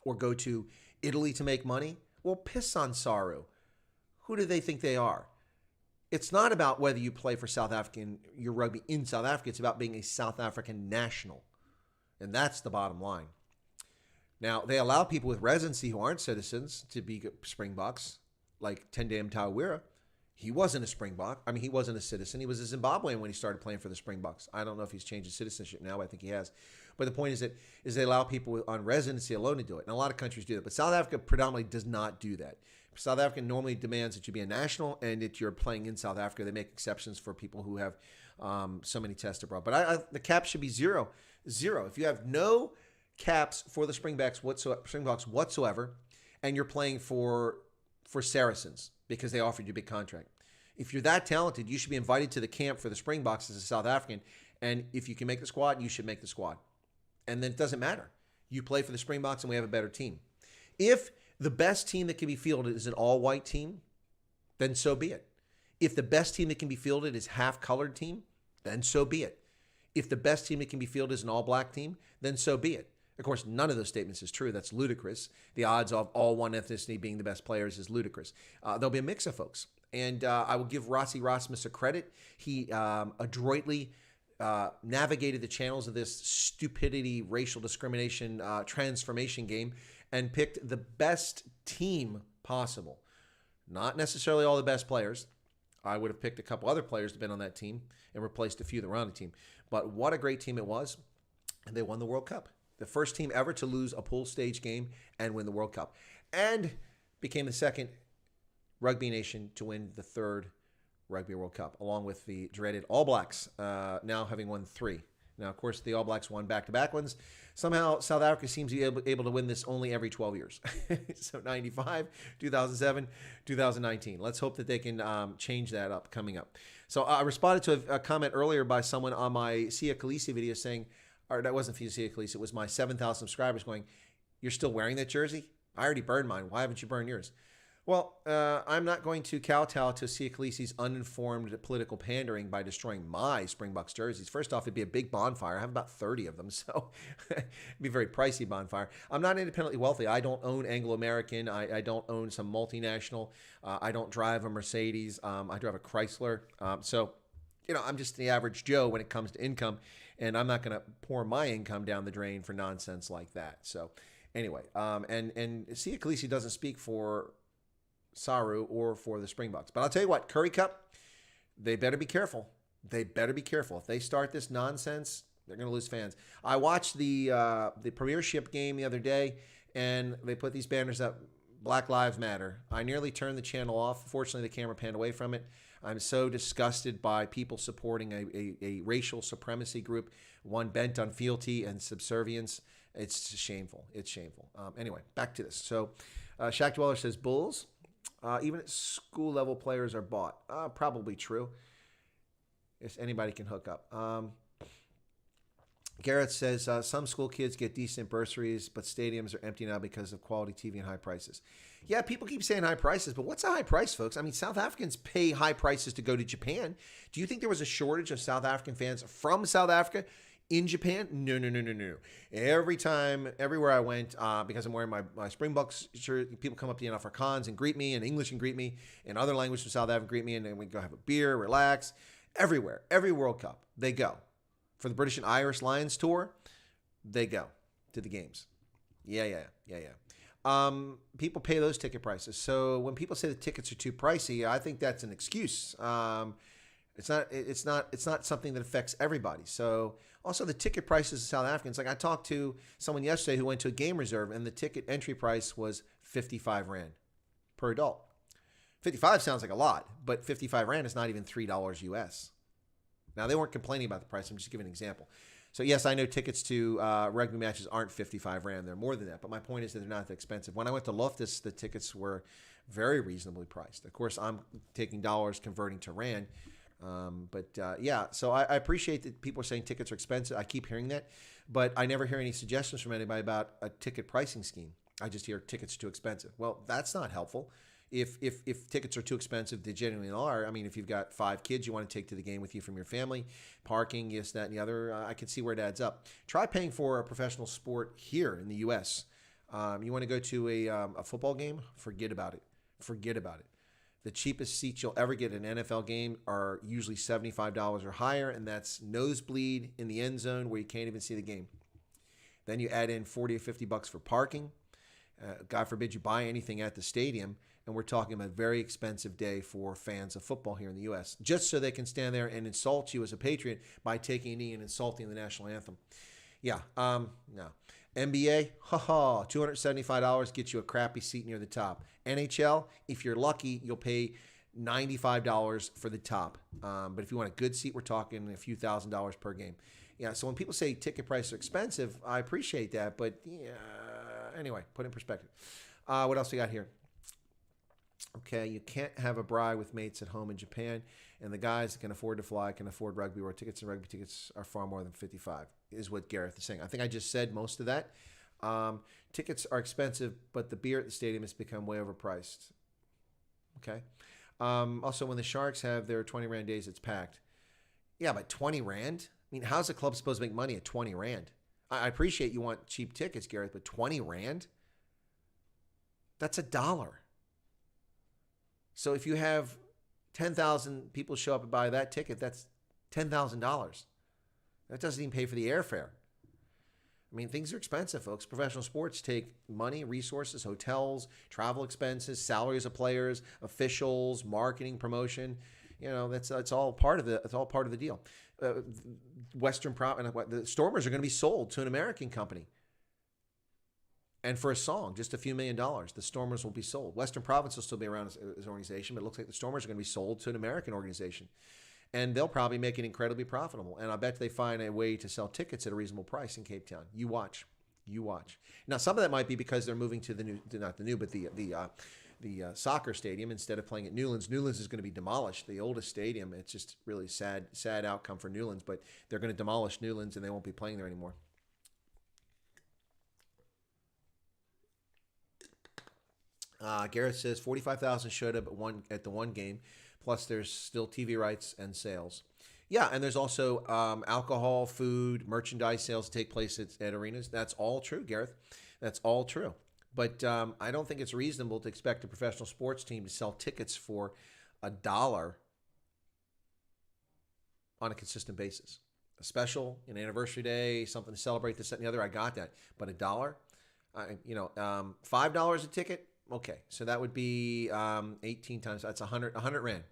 or go to Italy to make money, well, piss on SARU. Who do they think they are? It's not about whether you play for South African, your rugby in South Africa. It's about being a South African national. And that's the bottom line. Now, they allow people with residency who aren't citizens to be Springboks, like Tendam Tawira. He wasn't a Springbok. I mean, he wasn't a citizen. He was a Zimbabwean when he started playing for the Springboks. I don't know if he's changed his citizenship now. I think he has. But the point is that they allow people on residency alone to do it. And a lot of countries do that. But South Africa predominantly does not do that. South Africa normally demands that you be a national and that you're playing in South Africa. They make exceptions for people who have so many tests abroad. But the cap should be zero. Zero. If you have no caps for the Springboks whatsoever, and you're playing for Saracens because they offered you a big contract. If you're that talented, you should be invited to the camp for the Springboks as a South African. And if you can make the squad, you should make the squad. And then it doesn't matter. You play for the Springboks and we have a better team. If the best team that can be fielded is an all-white team, then so be it. If the best team that can be fielded is half-colored team, then so be it. If the best team that can be fielded is an all-black team, then so be it. Of course, none of those statements is true. That's ludicrous. The odds of all one ethnicity being the best players is ludicrous. There'll be a mix of folks. And I will give Rossi Rasmus a credit. He adroitly navigated the channels of this stupidity, racial discrimination, transformation game and picked the best team possible. Not necessarily all the best players. I would have picked a couple other players to have been on that team and replaced a few that were on the team. But what a great team it was. And they won the World Cup. The first team ever to lose a pool stage game and win the World Cup. And became the second rugby nation to win the third Rugby World Cup, along with the dreaded All Blacks, now having won 3. Now, of course, the All Blacks won back-to-back ones. Somehow, South Africa seems to be able to win this only every 12 years. So 95, 2007, 2019. Let's hope that they can change that up coming up. So I responded to a comment earlier by someone on my Sia Khaleesi video saying, or that wasn't Sia Khaleesi, it was my 7,000 subscribers going, "You're still wearing that jersey? I already burned mine. Why haven't you burned yours?" Well, I'm not going to kowtow to Sia Khaleesi's uninformed political pandering by destroying my Springboks jerseys. First off, it'd be a big bonfire. I have about 30 of them, so it'd be a very pricey bonfire. I'm not independently wealthy. I don't own Anglo-American. I don't own some multinational. I don't drive a Mercedes. I drive a Chrysler. So, I'm just the average Joe when it comes to income, and I'm not going to pour my income down the drain for nonsense like that. So, anyway, and Sia Khaleesi doesn't speak for Saru or for the Springboks. But I'll tell you what, Curry Cup, they better be careful. They better be careful. If they start this nonsense, they're going to lose fans. I watched the Premiership game the other day, and they put these banners up, Black Lives Matter. I nearly turned the channel off. Fortunately, the camera panned away from it. I'm so disgusted by people supporting a racial supremacy group, one bent on fealty and subservience. It's shameful. It's shameful. Anyway, back to this. So Shaq Dweller says, Bulls, even at school level players are bought. Probably true. If anybody can hook up. Garrett says, some school kids get decent bursaries, but stadiums are empty now because of quality TV and high prices. Yeah, people keep saying high prices, but what's a high price, folks? I mean, South Africans pay high prices to go to Japan. Do you think there was a shortage of South African fans from South Africa in Japan? No. Everywhere I went, because I'm wearing my Springboks shirt, people come up to me in Afrikaans and greet me, in English and greet me, in other languages from South Africa greet me, and then we go have a beer, relax. Everywhere, every World Cup, they go. For the British and Irish Lions tour, they go to the games. Yeah. People pay those ticket prices. So when people say the tickets are too pricey, I think that's an excuse. It's not something that affects everybody. So also the ticket prices of South Africans. Like I talked to someone yesterday who went to a game reserve, and the ticket entry price was 55 Rand per adult. 55 sounds like a lot, but 55 Rand is not even $3 US. Now, they weren't complaining about the price. I'm just giving an example. So, yes, I know tickets to rugby matches aren't 55 Rand. They're more than that. But my point is that they're not that expensive. When I went to Loftus, the tickets were very reasonably priced. Of course, I'm taking dollars, converting to Rand. So I appreciate that people are saying tickets are expensive. I keep hearing that. But I never hear any suggestions from anybody about a ticket pricing scheme. I just hear tickets are too expensive. Well, that's not helpful. If tickets are too expensive, they genuinely are. I mean, if you've got 5 kids you want to take to the game with you from your family, parking, this, that, and the other, I can see where it adds up. Try paying for a professional sport here in the U.S. You want to go to a football game? Forget about it. The cheapest seats you'll ever get in an NFL game are usually $75 or higher, and that's nosebleed in the end zone where you can't even see the game. Then you add in $40 or $50 for parking. God forbid you buy anything at the stadium, and we're talking about a very expensive day for fans of football here in the U.S., just so they can stand there and insult you as a patriot by taking a knee and insulting the national anthem. Yeah, no. NBA, $275 gets you a crappy seat near the top. NHL, if you're lucky, you'll pay $95 for the top. But if you want a good seat, we're talking a few $1,000s per game. Yeah, so when people say ticket prices are expensive, I appreciate that, but yeah. Anyway, put it in perspective. What else we got here? Okay, you can't have a bride with mates at home in Japan, and the guys that can afford to fly can afford rugby, where tickets and rugby tickets are far more than 55, is what Gareth is saying. I think I just said most of that. Tickets are expensive, but the beer at the stadium has become way overpriced. Okay. Also, when the Sharks have their 20 Rand days, it's packed. Yeah, but 20 Rand? I mean, how's a club supposed to make money at 20 Rand? I appreciate you want cheap tickets, Gareth, but 20 Rand? That's $1. So if you have 10,000 people show up and buy that ticket, that's $10,000. That doesn't even pay for the airfare. I mean, things are expensive, folks. Professional sports take money, resources, hotels, travel expenses, salaries of players, officials, marketing, promotion. You know, that's all part of the deal. The Stormers are going to be sold to an American company. And for a song, just a few $1 million, the Stormers will be sold. Western Province will still be around as an organization, but it looks like the Stormers are going to be sold to an American organization. And they'll probably make it incredibly profitable. And I bet they find a way to sell tickets at a reasonable price in Cape Town. You watch. Now, some of that might be because they're moving to the soccer stadium instead of playing at Newlands. Newlands is going to be demolished, the oldest stadium. It's just really sad outcome for Newlands, but they're going to demolish Newlands and they won't be playing there anymore. Gareth says 45,000 showed up at the one game. Plus, there's still TV rights and sales. Yeah, and there's also alcohol, food, merchandise sales take place at arenas. That's all true, Gareth. That's all true. But I don't think it's reasonable to expect a professional sports team to sell tickets for $1 on a consistent basis. A special, an anniversary day, something to celebrate this, that, and the other, I got that. But $1, $5 a ticket. Okay, so that would be 18 times. That's 100 Rand.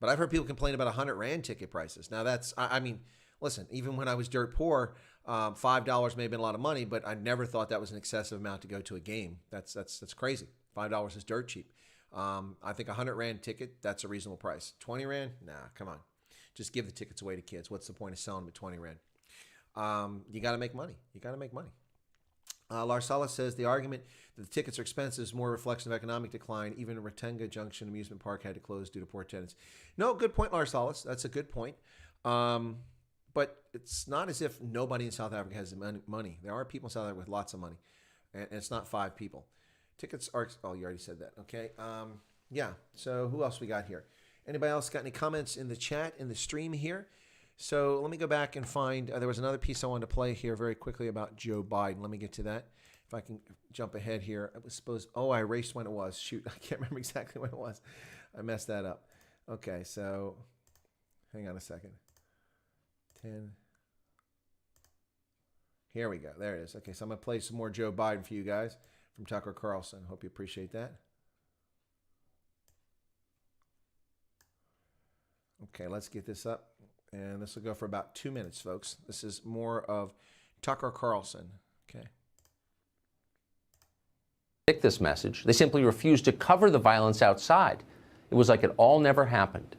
But I've heard people complain about 100 Rand ticket prices. Now that's, I mean, listen, even when I was dirt poor, $5 may have been a lot of money, but I never thought that was an excessive amount to go to a game. That's crazy. $5 is dirt cheap. I think 100 Rand ticket, that's a reasonable price. 20 Rand? Nah, come on. Just give the tickets away to kids. What's the point of selling them at 20 Rand? You got to make money. Larsala says the argument that the tickets are expensive is more a reflection of economic decline. Even Ratenga Junction Amusement Park had to close due to poor attendance. No, good point, Larsala. That's a good point. But it's not as if nobody in South Africa has money. There are people in South Africa with lots of money. And it's not 5 people. Tickets are... Oh, you already said that. Okay. Yeah. So who else we got here? Anybody else got any comments in the chat, in the stream here? So let me go back and find, there was another piece I wanted to play here very quickly about Joe Biden. Let me get to that. If I can jump ahead here. I suppose, I erased when it was. Shoot, I can't remember exactly when it was. I messed that up. Okay, so hang on a second. 10. Here we go. There it is. Okay, so I'm going to play some more Joe Biden for you guys from Tucker Carlson. Hope you appreciate that. Okay, let's get this up. And this will go for about 2 minutes, folks. This is more of Tucker Carlson. Okay. This message. They simply refused to cover the violence outside. It was like it all never happened.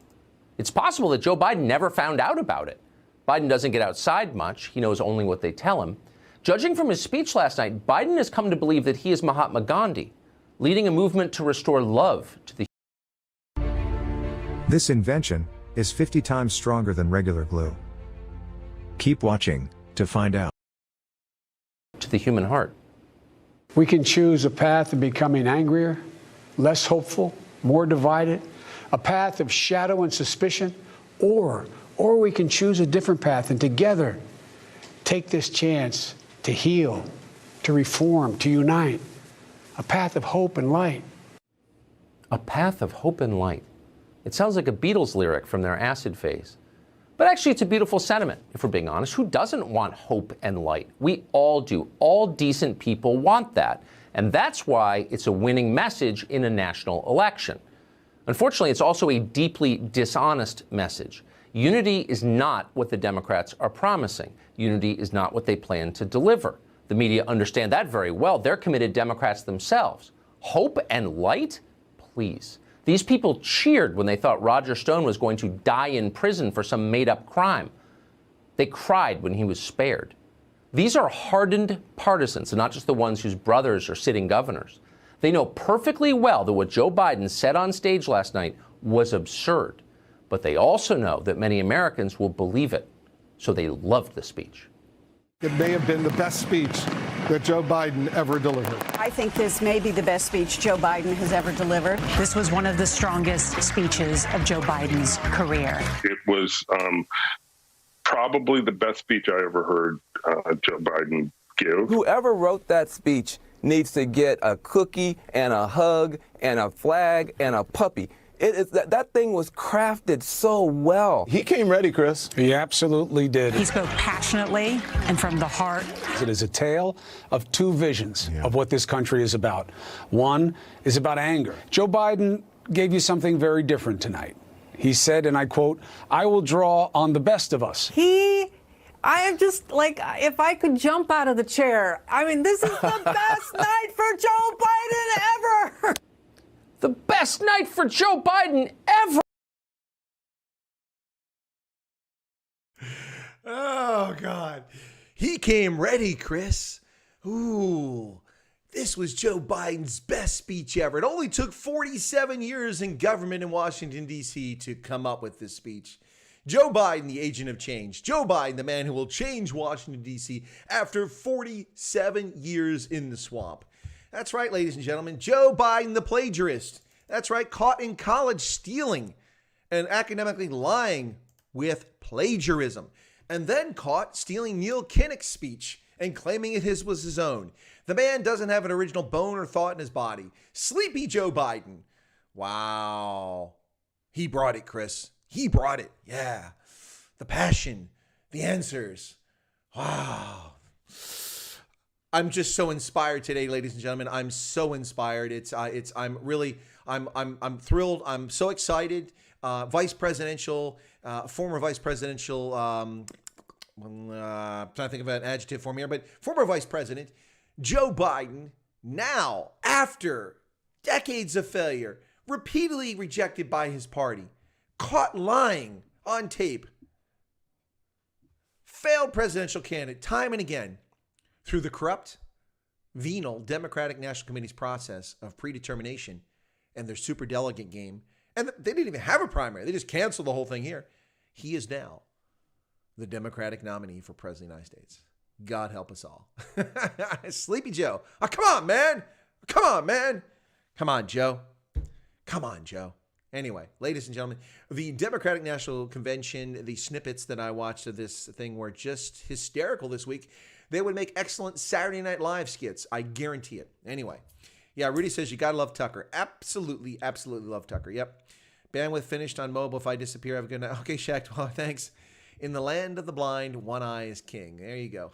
It's possible that Joe Biden never found out about it. Biden doesn't get outside much. He knows only what they tell him. Judging from his speech last night, Biden has come to believe that he is Mahatma Gandhi, leading a movement to restore love to the... This invention is 50 times stronger than regular glue. Keep watching to find out. ...to the human heart. We can choose a path of becoming angrier, less hopeful, more divided, a path of shadow and suspicion, or we can choose a different path and together take this chance to heal, to reform, to unite, a path of hope and light. A path of hope and light. It sounds like a Beatles lyric from their acid phase. But actually, it's a beautiful sentiment, if we're being honest. Who doesn't want hope and light? We all do. All decent people want that. And that's why it's a winning message in a national election. Unfortunately, it's also a deeply dishonest message. Unity is not what the Democrats are promising. Unity is not what they plan to deliver. The media understand that very well. They're committed Democrats themselves. Hope and light? Please. These people cheered when they thought Roger Stone was going to die in prison for some made-up crime. They cried when he was spared. These are hardened partisans, and not just the ones whose brothers are sitting governors. They know perfectly well that what Joe Biden said on stage last night was absurd. But they also know that many Americans will believe it. So they loved the speech. It may have been the best speech that Joe Biden ever delivered. I think this may be the best speech Joe Biden has ever delivered. This was one of the strongest speeches of Joe Biden's career. It was probably the best speech I ever heard Joe Biden give. Whoever wrote that speech needs to get a cookie and a hug and a flag and a puppy That thing was crafted so well. He came ready, Chris. He absolutely did. He spoke passionately and from the heart. It is a tale of two visions of what this country is about. One is about anger. Joe Biden gave you something very different tonight. He said, and I quote, "I will draw on the best of us." I am just like, if I could jump out of the chair. I mean, this is the best night for Joe Biden ever. The best night for Joe Biden ever. Oh, God. He came ready, Chris. Ooh, this was Joe Biden's best speech ever. It only took 47 years in government in Washington, D.C. to come up with this speech. Joe Biden, the agent of change. Joe Biden, the man who will change Washington, D.C. after 47 years in the swamp. That's right, ladies and gentlemen. Joe Biden, the plagiarist. That's right, caught in college stealing and academically lying with plagiarism. And then caught stealing Neil Kinnock's speech and claiming it was his own. The man doesn't have an original bone or thought in his body. Sleepy Joe Biden. Wow. He brought it, Chris. He brought it. Yeah. The passion, the answers. Wow. I'm just so inspired today, ladies and gentlemen. I'm so inspired. I'm thrilled. I'm so excited. Former vice presidential, I'm trying to think of an adjective for me here, but former vice president Joe Biden, now after decades of failure, repeatedly rejected by his party, caught lying on tape, failed presidential candidate time and again through the corrupt, venal Democratic National Committee's process of predetermination and their superdelegate game. And they didn't even have a primary. They just canceled the whole thing here. He is now the Democratic nominee for President of the United States. God help us all. Sleepy Joe. Oh, come on, man. Come on, man. Come on, Joe. Come on, Joe. Anyway, ladies and gentlemen, the Democratic National Convention, the snippets that I watched of this thing were just hysterical this week. They would make excellent Saturday Night Live skits. I guarantee it. Anyway, yeah, Rudy says you got to love Tucker. Absolutely, absolutely love Tucker. Yep. Bandwidth finished on mobile. If I disappear, have a good night. Okay, Shaq. Well, thanks. In the land of the blind, one eye is king. There you go.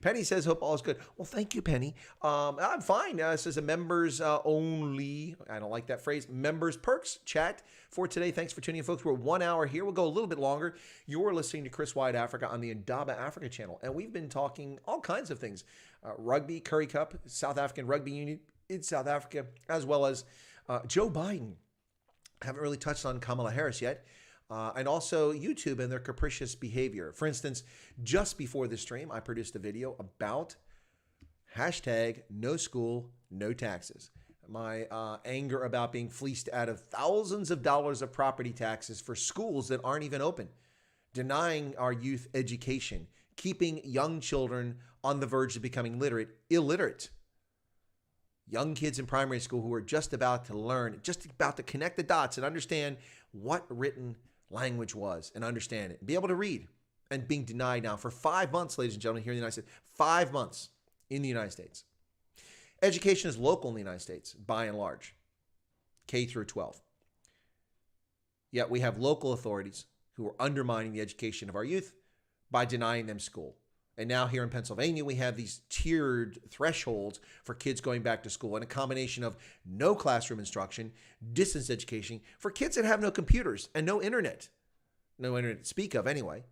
Penny says, hope all is good. Well, thank you, Penny. I'm fine. This is a members only, I don't like that phrase, members perks chat for today. Thanks for tuning in, folks. We're 1 hour here. We'll go a little bit longer. You're listening to Chris Wyatt Africa on the Indaba Africa channel. And we've been talking all kinds of things. Rugby, Curry Cup, South African Rugby Union in South Africa, as well as Joe Biden. Haven't really touched on Kamala Harris yet. And also YouTube and their capricious behavior. For instance, just before this stream, I produced a video about hashtag no school, no taxes. My anger about being fleeced out of thousands of dollars of property taxes for schools that aren't even open, denying our youth education, keeping young children on the verge of becoming illiterate. Young kids in primary school who are just about to learn, just about to connect the dots and understand what written language was and understand it, be able to read, and being denied now for 5 months, ladies and gentlemen, here in the United States. 5 months in the United States. Education is local in the United States, by and large, K through 12. Yet we have local authorities who are undermining the education of our youth by denying them school. And now here in Pennsylvania, we have these tiered thresholds for kids going back to school and a combination of no classroom instruction, distance education for kids that have no computers and no internet. No internet to speak of anyway.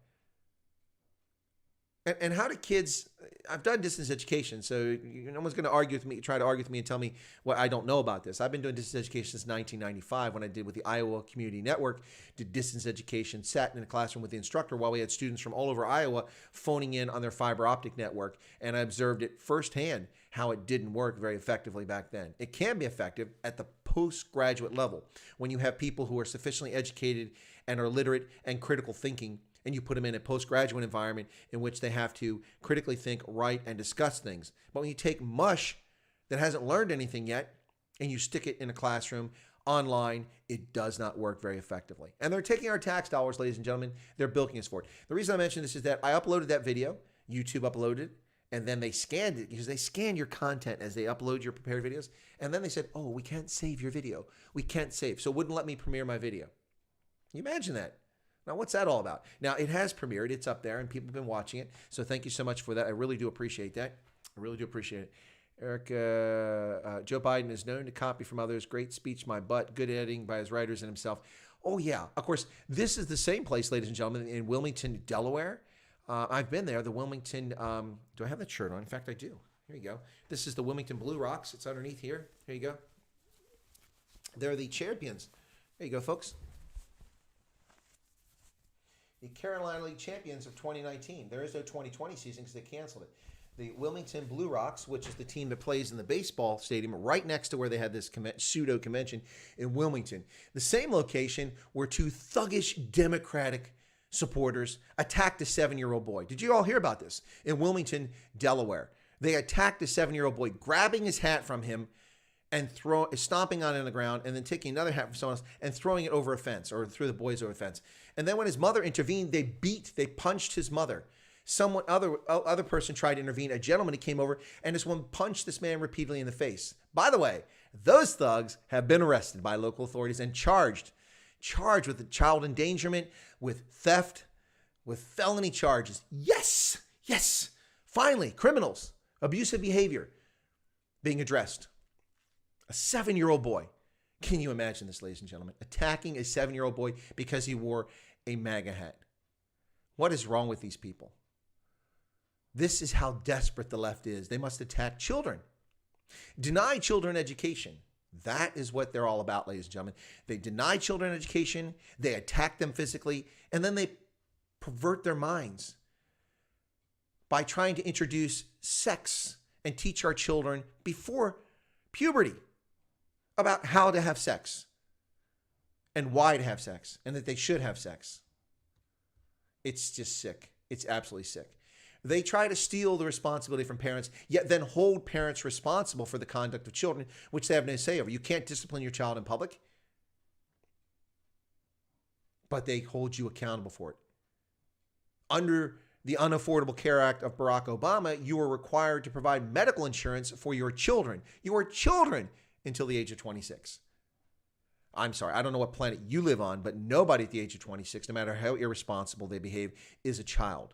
And how do kids, I've done distance education, so no one's going to argue with me, try to argue with me and tell me what I don't know about this. I've been doing distance education since 1995 when I did with the Iowa Community Network, did distance education, sat in a classroom with the instructor while we had students from all over Iowa phoning in on their fiber optic network, and I observed it firsthand how it didn't work very effectively back then. It can be effective at the postgraduate level when you have people who are sufficiently educated and are literate and critical thinking, and you put them in a postgraduate environment in which they have to critically think, write, and discuss things. But when you take mush that hasn't learned anything yet and you stick it in a classroom online, it does not work very effectively. And they're taking our tax dollars, ladies and gentlemen. They're bilking us for it. The reason I mention this is that I uploaded that video. YouTube uploaded it. And then they scanned it because they scan your content as they upload your prepared videos. And then they said, oh, we can't save your video. We can't save. So it wouldn't let me premiere my video. Can you imagine that? Now, what's that all about? Now, it has premiered. It's up there, and people have been watching it. So thank you so much for that. I really do appreciate that. I really do appreciate it. Eric, Joe Biden is known to copy from others. Great speech, my butt. Good editing by his writers and himself. Oh, yeah. Of course, this is the same place, ladies and gentlemen, in Wilmington, Delaware. I've been there. The Wilmington, do I have that shirt on? In fact, I do. Here you go. This is the Wilmington Blue Rocks. It's underneath here. Here you go. They're the champions. There you go, folks. The Carolina League champions of 2019. There is no 2020 season because they canceled it. The Wilmington Blue Rocks, which is the team that plays in the baseball stadium right next to where they had this pseudo convention in Wilmington. The same location where two thuggish Democratic supporters attacked a 7-year-old boy. Did you all hear about this? In Wilmington, Delaware. They attacked a 7-year-old boy, grabbing his hat from him and stomping on it on the ground, and then taking another hat from someone else and throwing it over a fence, or threw the boys over a fence. And then when his mother intervened, they punched his mother. Other person tried to intervene. A gentleman who came over, and this one punched this man repeatedly in the face. By the way, those thugs have been arrested by local authorities and charged with child endangerment, with theft, with felony charges. Yes, yes. Finally, criminals, abusive behavior being addressed. A 7-year-old boy. Can you imagine this, ladies and gentlemen? Attacking a 7-year-old boy because he wore a MAGA hat. What is wrong with these people? This is how desperate the left is. They must attack children. Deny children education. That is what they're all about, ladies and gentlemen. They deny children education, they attack them physically, and then they pervert their minds by trying to introduce sex and teach our children before puberty about how to have sex and why to have sex and that they should have sex. It's just sick. It's absolutely sick. They try to steal the responsibility from parents, yet then hold parents responsible for the conduct of children, which they have no say over. You can't discipline your child in public, but they hold you accountable for it. Under the Unaffordable Care Act of Barack Obama, you are required to provide medical insurance for your children. Your children until the age of 26. I'm sorry, I don't know what planet you live on, but nobody at the age of 26, no matter how irresponsible they behave, is a child.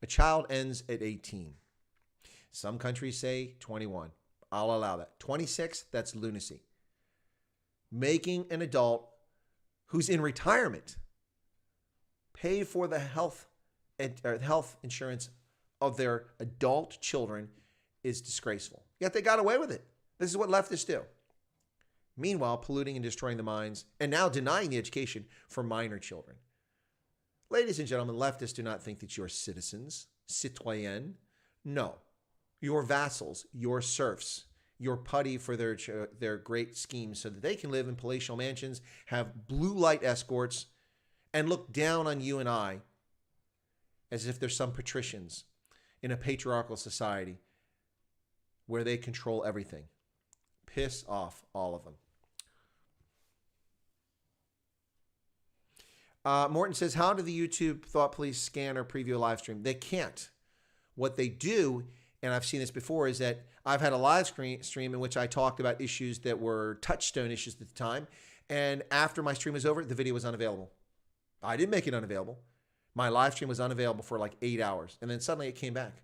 A child ends at 18. Some countries say 21. I'll allow that. 26, that's lunacy. Making an adult who's in retirement pay for the health insurance of their adult children is disgraceful. Yet they got away with it. This is what leftists do. Meanwhile, polluting and destroying the minds, and now denying the education for minor children. Ladies and gentlemen, leftists do not think that you're citizens, citoyens. No. You're vassals, you're serfs. You're putty for their great schemes so that they can live in palatial mansions, have blue light escorts, and look down on you and I as if they're some patricians in a patriarchal society where they control everything. Piss off, all of them. Morton says, how do the YouTube Thought Police scan or preview a live stream? They can't. What they do, and I've seen this before, is that I've had a live stream in which I talked about issues that were touchstone issues at the time, and after my stream was over, the video was unavailable. I didn't make it unavailable. My live stream was unavailable for like 8 hours, and then suddenly it came back.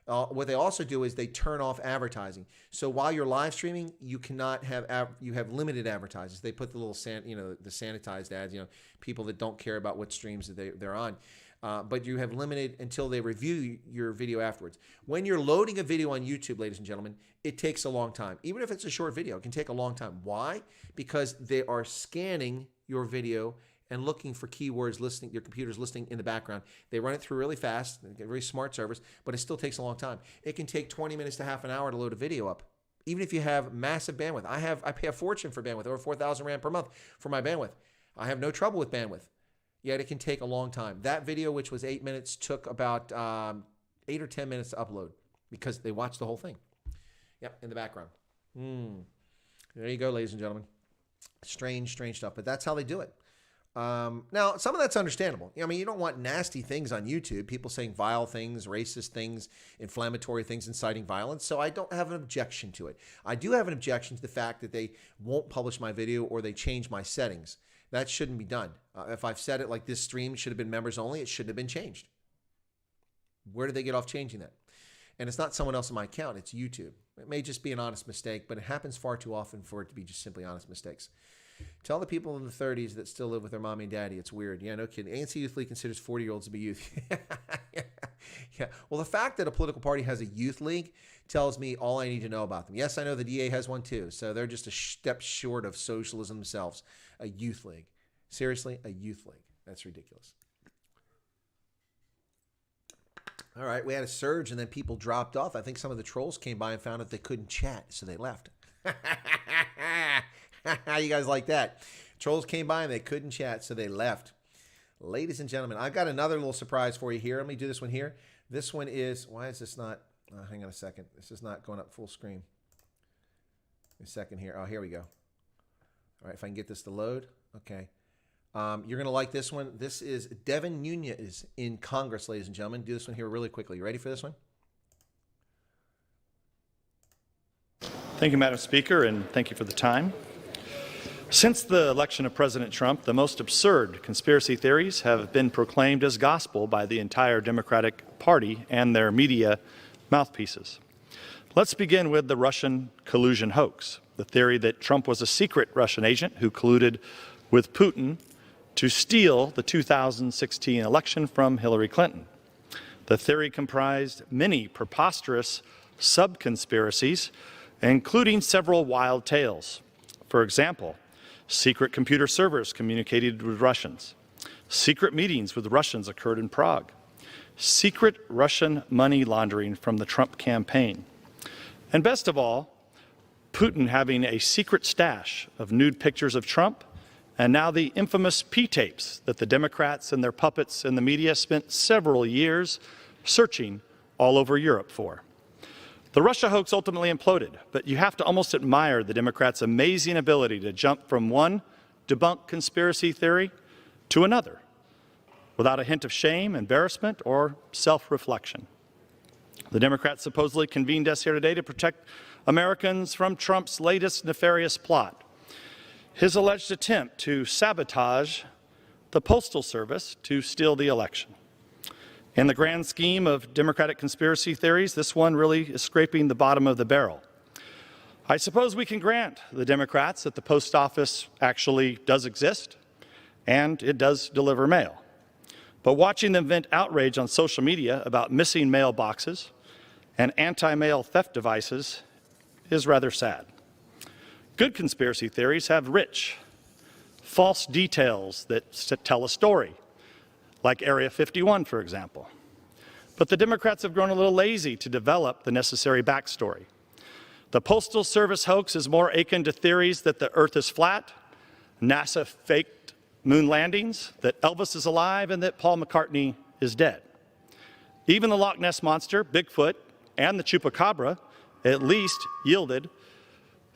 What they also do is they turn off advertising. So while you're live streaming, you cannot have you have limited advertisers. They put the little the sanitized ads. People that don't care about what streams that they're on. But you have limited until they review your video afterwards. When you're loading a video on YouTube, ladies and gentlemen, it takes a long time. Even if it's a short video, it can take a long time. Why? Because they are scanning your video and looking for keywords, your computer's listening in the background. They run it through really fast, they get very smart servers, but it still takes a long time. It can take 20 minutes to half an hour to load a video up, even if you have massive bandwidth. I pay a fortune for bandwidth, over 4,000 Rand per month for my bandwidth. I have no trouble with bandwidth, yet it can take a long time. That video, which was 8 minutes, took about 8 or 10 minutes to upload because they watched the whole thing. Yep, in the background. There you go, ladies and gentlemen. Strange stuff, but that's how they do it. Now, some of that's understandable. I mean, you don't want nasty things on YouTube, people saying vile things, racist things, inflammatory things, inciting violence. So I don't have an objection to it. I do have an objection to the fact that they won't publish my video or they change my settings. That shouldn't be done. If I've said it like this stream should have been members only, it shouldn't have been changed. Where did they get off changing that? And it's not someone else in my account, it's YouTube. It may just be an honest mistake, but it happens far too often for it to be just simply honest mistakes. Tell the people in the 30s that still live with their mommy and daddy. It's weird. Yeah, no kidding. ANC Youth League considers 40-year-olds to be youth. Yeah. Well, the fact that a political party has a youth league tells me all I need to know about them. Yes, I know the DA has one too. So they're just a step short of socialism themselves. A youth league. Seriously, a youth league. That's ridiculous. All right, we had a surge and then people dropped off. I think some of the trolls came by and found out they couldn't chat, so they left. How you guys like that? Trolls came by and they couldn't chat, so they left. Ladies and gentlemen, I've got another little surprise for you here. Let me do this one here. This one is, why is this not, hang on a second. This is not going up full screen. A second here. Oh, here we go. All right, if I can get this to load. Okay. You're going to like this one. This is Devin Nunes in Congress, ladies and gentlemen. Do this one here really quickly. You ready for this one? Thank you, Madam Speaker, and thank you for the time. Since the election of President Trump, the most absurd conspiracy theories have been proclaimed as gospel by the entire Democratic Party and their media mouthpieces. Let's begin with the Russian collusion hoax, the theory that Trump was a secret Russian agent who colluded with Putin to steal the 2016 election from Hillary Clinton. The theory comprised many preposterous sub-conspiracies, including several wild tales. For example, secret computer servers communicated with Russians. Secret meetings with Russians occurred in Prague. Secret Russian money laundering from the Trump campaign. And best of all, Putin having a secret stash of nude pictures of Trump, and now the infamous P-tapes that the Democrats and their puppets in the media spent several years searching all over Europe for. The Russia hoax ultimately imploded, but you have to almost admire the Democrats' amazing ability to jump from one debunked conspiracy theory to another without a hint of shame, embarrassment, or self-reflection. The Democrats supposedly convened us here today to protect Americans from Trump's latest nefarious plot, his alleged attempt to sabotage the Postal Service to steal the election. In the grand scheme of Democratic conspiracy theories, this one really is scraping the bottom of the barrel. I suppose we can grant the Democrats that the post office actually does exist, and it does deliver mail. But watching them vent outrage on social media about missing mailboxes and anti-mail theft devices is rather sad. Good conspiracy theories have rich, false details that tell a story, like Area 51, for example. But the Democrats have grown a little lazy to develop the necessary backstory. The Postal Service hoax is more akin to theories that the Earth is flat, NASA faked moon landings, that Elvis is alive, and that Paul McCartney is dead. Even the Loch Ness Monster, Bigfoot, and the Chupacabra at least yielded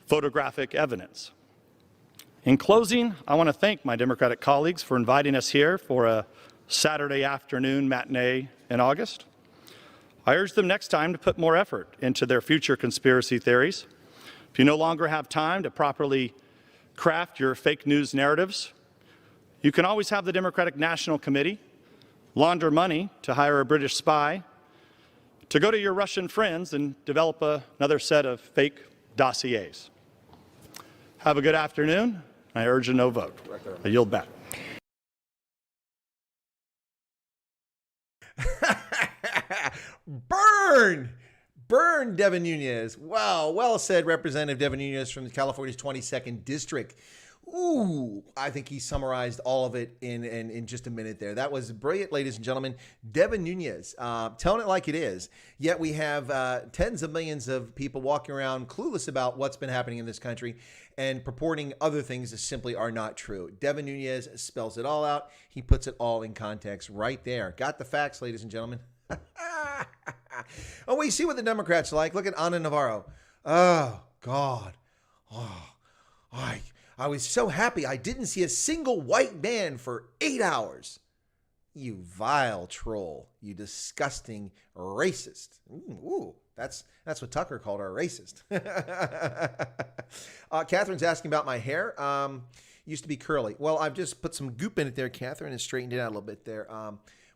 photographic evidence. In closing, I want to thank my Democratic colleagues for inviting us here for a Saturday afternoon matinee in August. I urge them next time to put more effort into their future conspiracy theories. If you no longer have time to properly craft your fake news narratives, you can always have the Democratic National Committee launder money to hire a British spy to go to your Russian friends and develop another set of fake dossiers. Have a good afternoon. I urge a no vote. I yield back. Burn! Burn, Devin Nunes. Wow, well said, Representative Devin Nunes from California's 22nd District. Ooh, I think he summarized all of it in just a minute there. That was brilliant, ladies and gentlemen. Devin Nunes, telling it like it is. Yet we have tens of millions of people walking around clueless about what's been happening in this country and purporting other things that simply are not true. Devin Nunes spells it all out. He puts it all in context right there. Got the facts, ladies and gentlemen. Oh, we see what the Democrats like. Look at Ana Navarro. Oh, God. Oh, I I was so happy I didn't see a single white man for 8 hours. You vile troll. You disgusting racist. Ooh, that's what Tucker called her, a racist. Catherine's asking about my hair. Used to be curly. Well, I've just put some goop in it there, Catherine, and straightened it out a little bit there.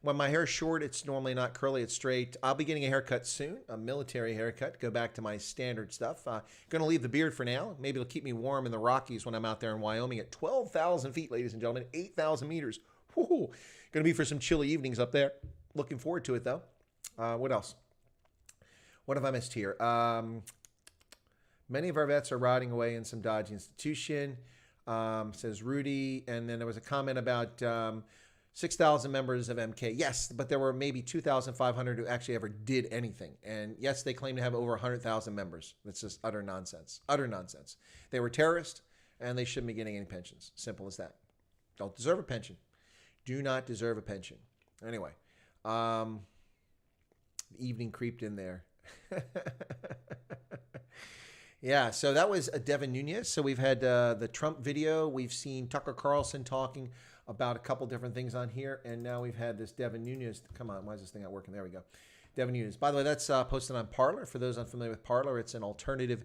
When my hair is short, it's normally not curly, it's straight. I'll be getting a haircut soon, a military haircut, go back to my standard stuff. Going to leave the beard for now. Maybe it'll keep me warm in the Rockies when I'm out there in Wyoming at 12,000 feet, ladies and gentlemen, 8,000 meters. Woo-hoo. Going to be for some chilly evenings up there. Looking forward to it, though. What else? What have I missed here? Many of our vets are rotting away in some dodgy institution, says Rudy. And then there was a comment about 6,000 members of MK. Yes, but there were maybe 2,500 who actually ever did anything. And yes, they claim to have over 100,000 members. That's just utter nonsense. Utter nonsense. They were terrorists, and they shouldn't be getting any pensions. Simple as that. Don't deserve a pension. Do not deserve a pension. Anyway, evening creeped in there. Yeah, so that was Devin Nunes. So we've had the Trump video. We've seen Tucker Carlson talking about a couple different things on here. And now we've had this Devin Nunes. Come on, why is this thing not working? There we go. Devin Nunes. By the way, that's posted on Parler. For those unfamiliar with Parler, it's an alternative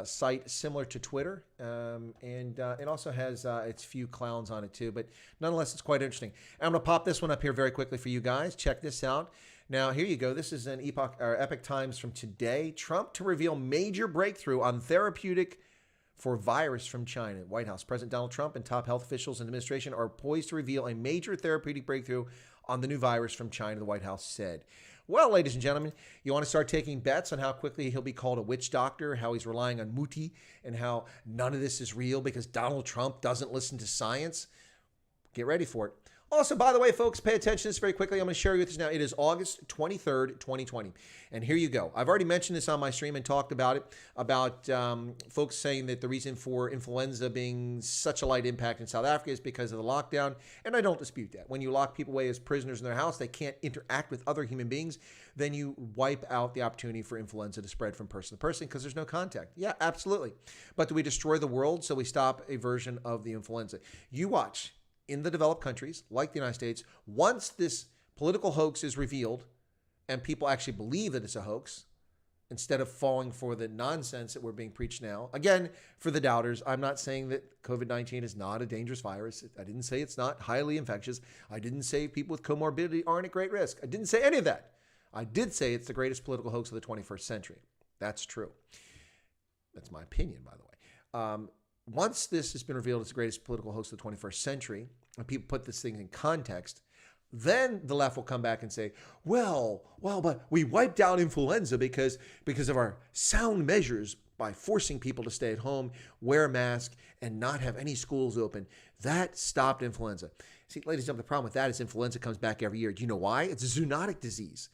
site similar to Twitter. And it also has its few clowns on it too. But nonetheless, it's quite interesting. I'm going to pop this one up here very quickly for you guys. Check this out. Now, here you go. This is an Epic Times from today. Trump to reveal major breakthrough on therapeutic for virus from China. White House. President Donald Trump and top health officials and administration are poised to reveal a major therapeutic breakthrough on the new virus from China, the White House said. Well, ladies and gentlemen, you want to start taking bets on how quickly he'll be called a witch doctor, how he's relying on Muti, and how none of this is real because Donald Trump doesn't listen to science? Get ready for it. Also, by the way, folks, pay attention to this very quickly. I'm going to share with you this now. It is August 23rd, 2020. And here you go. I've already mentioned this on my stream and talked about it, about folks saying that the reason for influenza being such a light impact in South Africa is because of the lockdown. And I don't dispute that. When you lock people away as prisoners in their house, they can't interact with other human beings, then you wipe out the opportunity for influenza to spread from person to person because there's no contact. Yeah, absolutely. But do we destroy the world so we stop a version of the influenza? You watch. In the developed countries, like the United States, once this political hoax is revealed and people actually believe that it's a hoax, instead of falling for the nonsense that we're being preached now, again, for the doubters, I'm not saying that COVID-19 is not a dangerous virus. I didn't say it's not highly infectious. I didn't say people with comorbidity aren't at great risk. I didn't say any of that. I did say it's the greatest political hoax of the 21st century. That's true. That's my opinion, by the way. Once this has been revealed as the greatest political hoax of the 21st century, and people put this thing in context, then the left will come back and say, well, but we wiped out influenza because of our sound measures by forcing people to stay at home, wear a mask, and not have any schools open. That stopped influenza. See, ladies and gentlemen, the problem with that is influenza comes back every year. Do you know why? It's a zoonotic disease.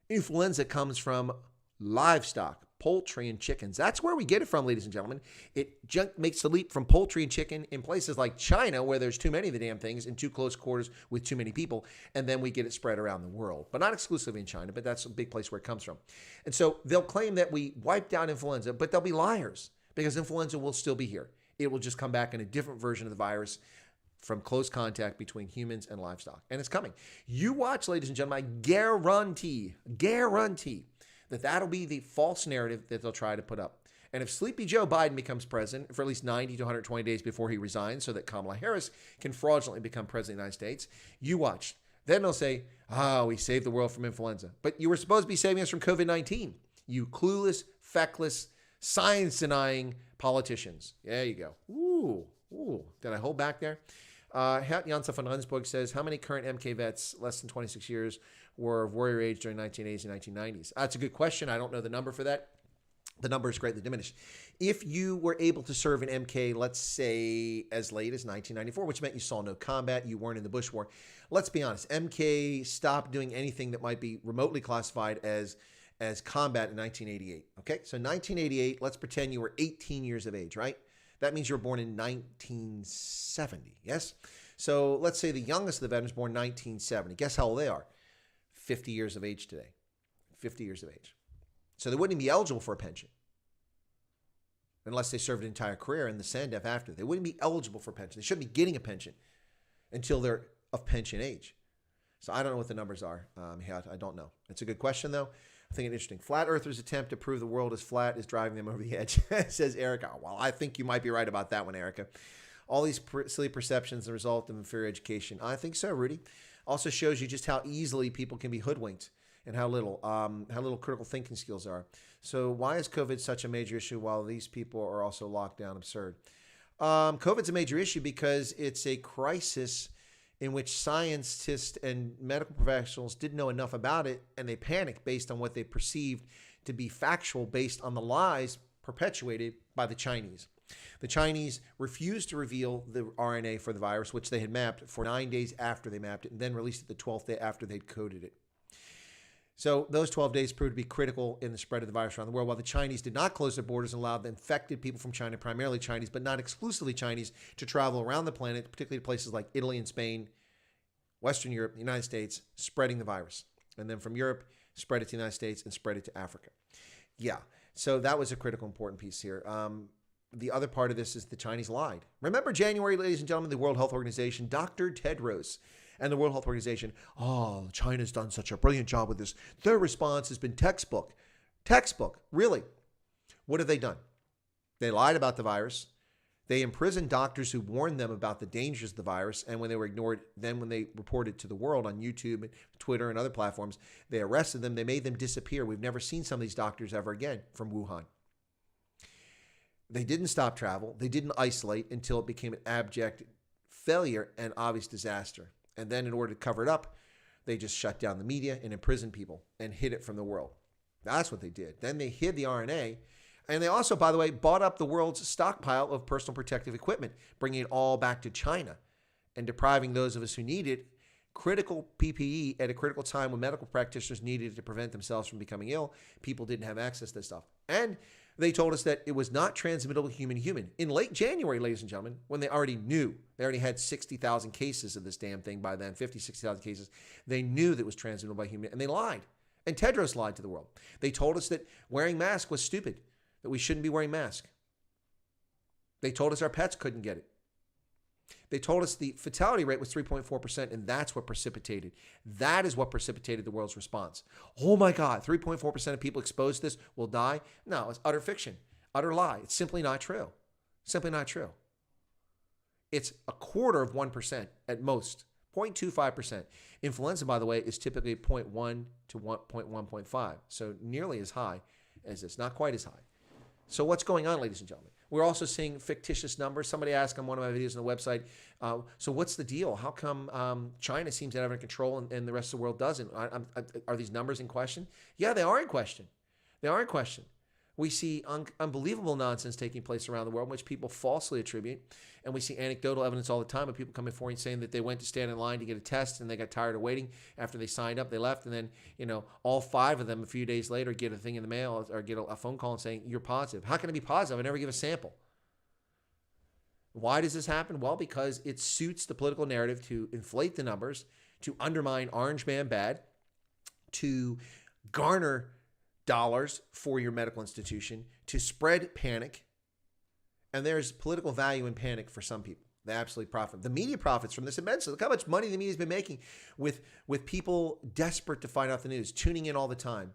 Influenza comes from livestock, poultry and chickens. That's where we get it from, ladies and gentlemen. It makes the leap from poultry and chicken in places like China, where there's too many of the damn things in too close quarters with too many people, and then we get it spread around the world. But not exclusively in China, but that's a big place where it comes from. And so they'll claim that we wiped out influenza, but they'll be liars because influenza will still be here. It will just come back in a different version of the virus from close contact between humans and livestock. And it's coming. You watch, ladies and gentlemen, I guarantee that that'll be the false narrative that they'll try to put up. And if Sleepy Joe Biden becomes president for at least 90 to 120 days before he resigns so that Kamala Harris can fraudulently become president of the United States, you watch. Then they'll say, we saved the world from influenza. But you were supposed to be saving us from COVID-19. You clueless, feckless, science-denying politicians. There you go. Ooh. Did I hold back there? Jansa von Rensburg says, how many current MK vets, less than 26 years, were of warrior age during 1980s and 1990s? That's a good question. I don't know the number for that. The number is greatly diminished. If you were able to serve in MK, let's say as late as 1994, which meant you saw no combat, you weren't in the Bush War. Let's be honest. MK stopped doing anything that might be remotely classified as combat in 1988. Okay, so 1988, let's pretend you were 18 years of age, right? That means you were born in 1970, yes? So let's say the youngest of the veterans born in 1970. Guess how old they are? 50 years of age today. 50 years of age. So they wouldn't even be eligible for a pension. unless they served an entire career in the SANDF after. They wouldn't be eligible for pension. They shouldn't be getting a pension until they're of pension age. So I don't know what the numbers are. I don't know. It's a good question, though. I think it's interesting. Flat earthers' attempt to prove the world is flat is driving them over the edge, says Erica. Well, I think you might be right about that one, Erica. All these silly perceptions the result of inferior education. I think so, Rudy. Also shows you just how easily people can be hoodwinked and how little critical thinking skills are. So why is COVID such a major issue while these people are also locked down? Absurd. COVID's a major issue because it's a crisis in which scientists and medical professionals didn't know enough about it, and they panicked based on what they perceived to be factual based on the lies perpetuated by the Chinese. The Chinese refused to reveal the RNA for the virus, which they had mapped for 9 days after they mapped it, and then released it the 12th day after they'd coded it. So those 12 days proved to be critical in the spread of the virus around the world, while the Chinese did not close their borders and allowed the infected people from China, primarily Chinese, but not exclusively Chinese, to travel around the planet, particularly to places like Italy and Spain, Western Europe, the United States, spreading the virus. And then from Europe, spread it to the United States and spread it to Africa. Yeah, so that was a critical, important piece here. The other part of this is the Chinese lied. Remember January, ladies and gentlemen, the World Health Organization, Dr. Tedros, and the World Health Organization, China's done such a brilliant job with this. Their response has been textbook. Textbook, really. What have they done? They lied about the virus. They imprisoned doctors who warned them about the dangers of the virus, and when they were ignored, then when they reported to the world on YouTube, Twitter, and other platforms, they arrested them. They made them disappear. We've never seen some of these doctors ever again from Wuhan. They didn't stop travel. They didn't isolate until it became an abject failure and obvious disaster. And then in order to cover it up, they just shut down the media and imprisoned people and hid it from the world. That's what they did. Then they hid the RNA. And they also, by the way, bought up the world's stockpile of personal protective equipment, bringing it all back to China and depriving those of us who need it critical PPE at a critical time when medical practitioners needed it to prevent themselves from becoming ill. People didn't have access to this stuff. And they told us that it was not transmittable human to human. In late January, ladies and gentlemen, when they already knew, they already had 60,000 cases of this damn thing by then, 50, 60,000 cases. They knew that it was transmittable by human, and they lied. And Tedros lied to the world. They told us that wearing masks was stupid, that we shouldn't be wearing masks. They told us our pets couldn't get it. They told us the fatality rate was 3.4%, and that's what precipitated. That is what precipitated the world's response. Oh my God, 3.4% of people exposed to this will die? No, it's utter fiction, utter lie. It's simply not true. Simply not true. It's a quarter of 1% at most, 0.25%. Influenza, by the way, is typically 0.1 to 1.1.5, so nearly as high as this, not quite as high. So what's going on, ladies and gentlemen? We're also seeing fictitious numbers. Somebody asked on one of my videos on the website, so what's the deal? How come China seems to have it under control and the rest of the world doesn't? Are these numbers in question? Yeah, they are in question. They are in question. We see unbelievable nonsense taking place around the world, which people falsely attribute. And we see anecdotal evidence all the time of people coming forward and saying that they went to stand in line to get a test and they got tired of waiting. After they signed up, they left. And then, all 5 of them a few days later get a thing in the mail or get a phone call and saying, you're positive. How can I be positive? I never give a sample. Why does this happen? Well, because it suits the political narrative to inflate the numbers, to undermine Orange Man bad, to garner dollars for your medical institution, to spread panic. And there's political value in panic for some people. They absolutely profit. The media profits from this immensely. Look how much money the media's been making with people desperate to find out the news, tuning in all the time.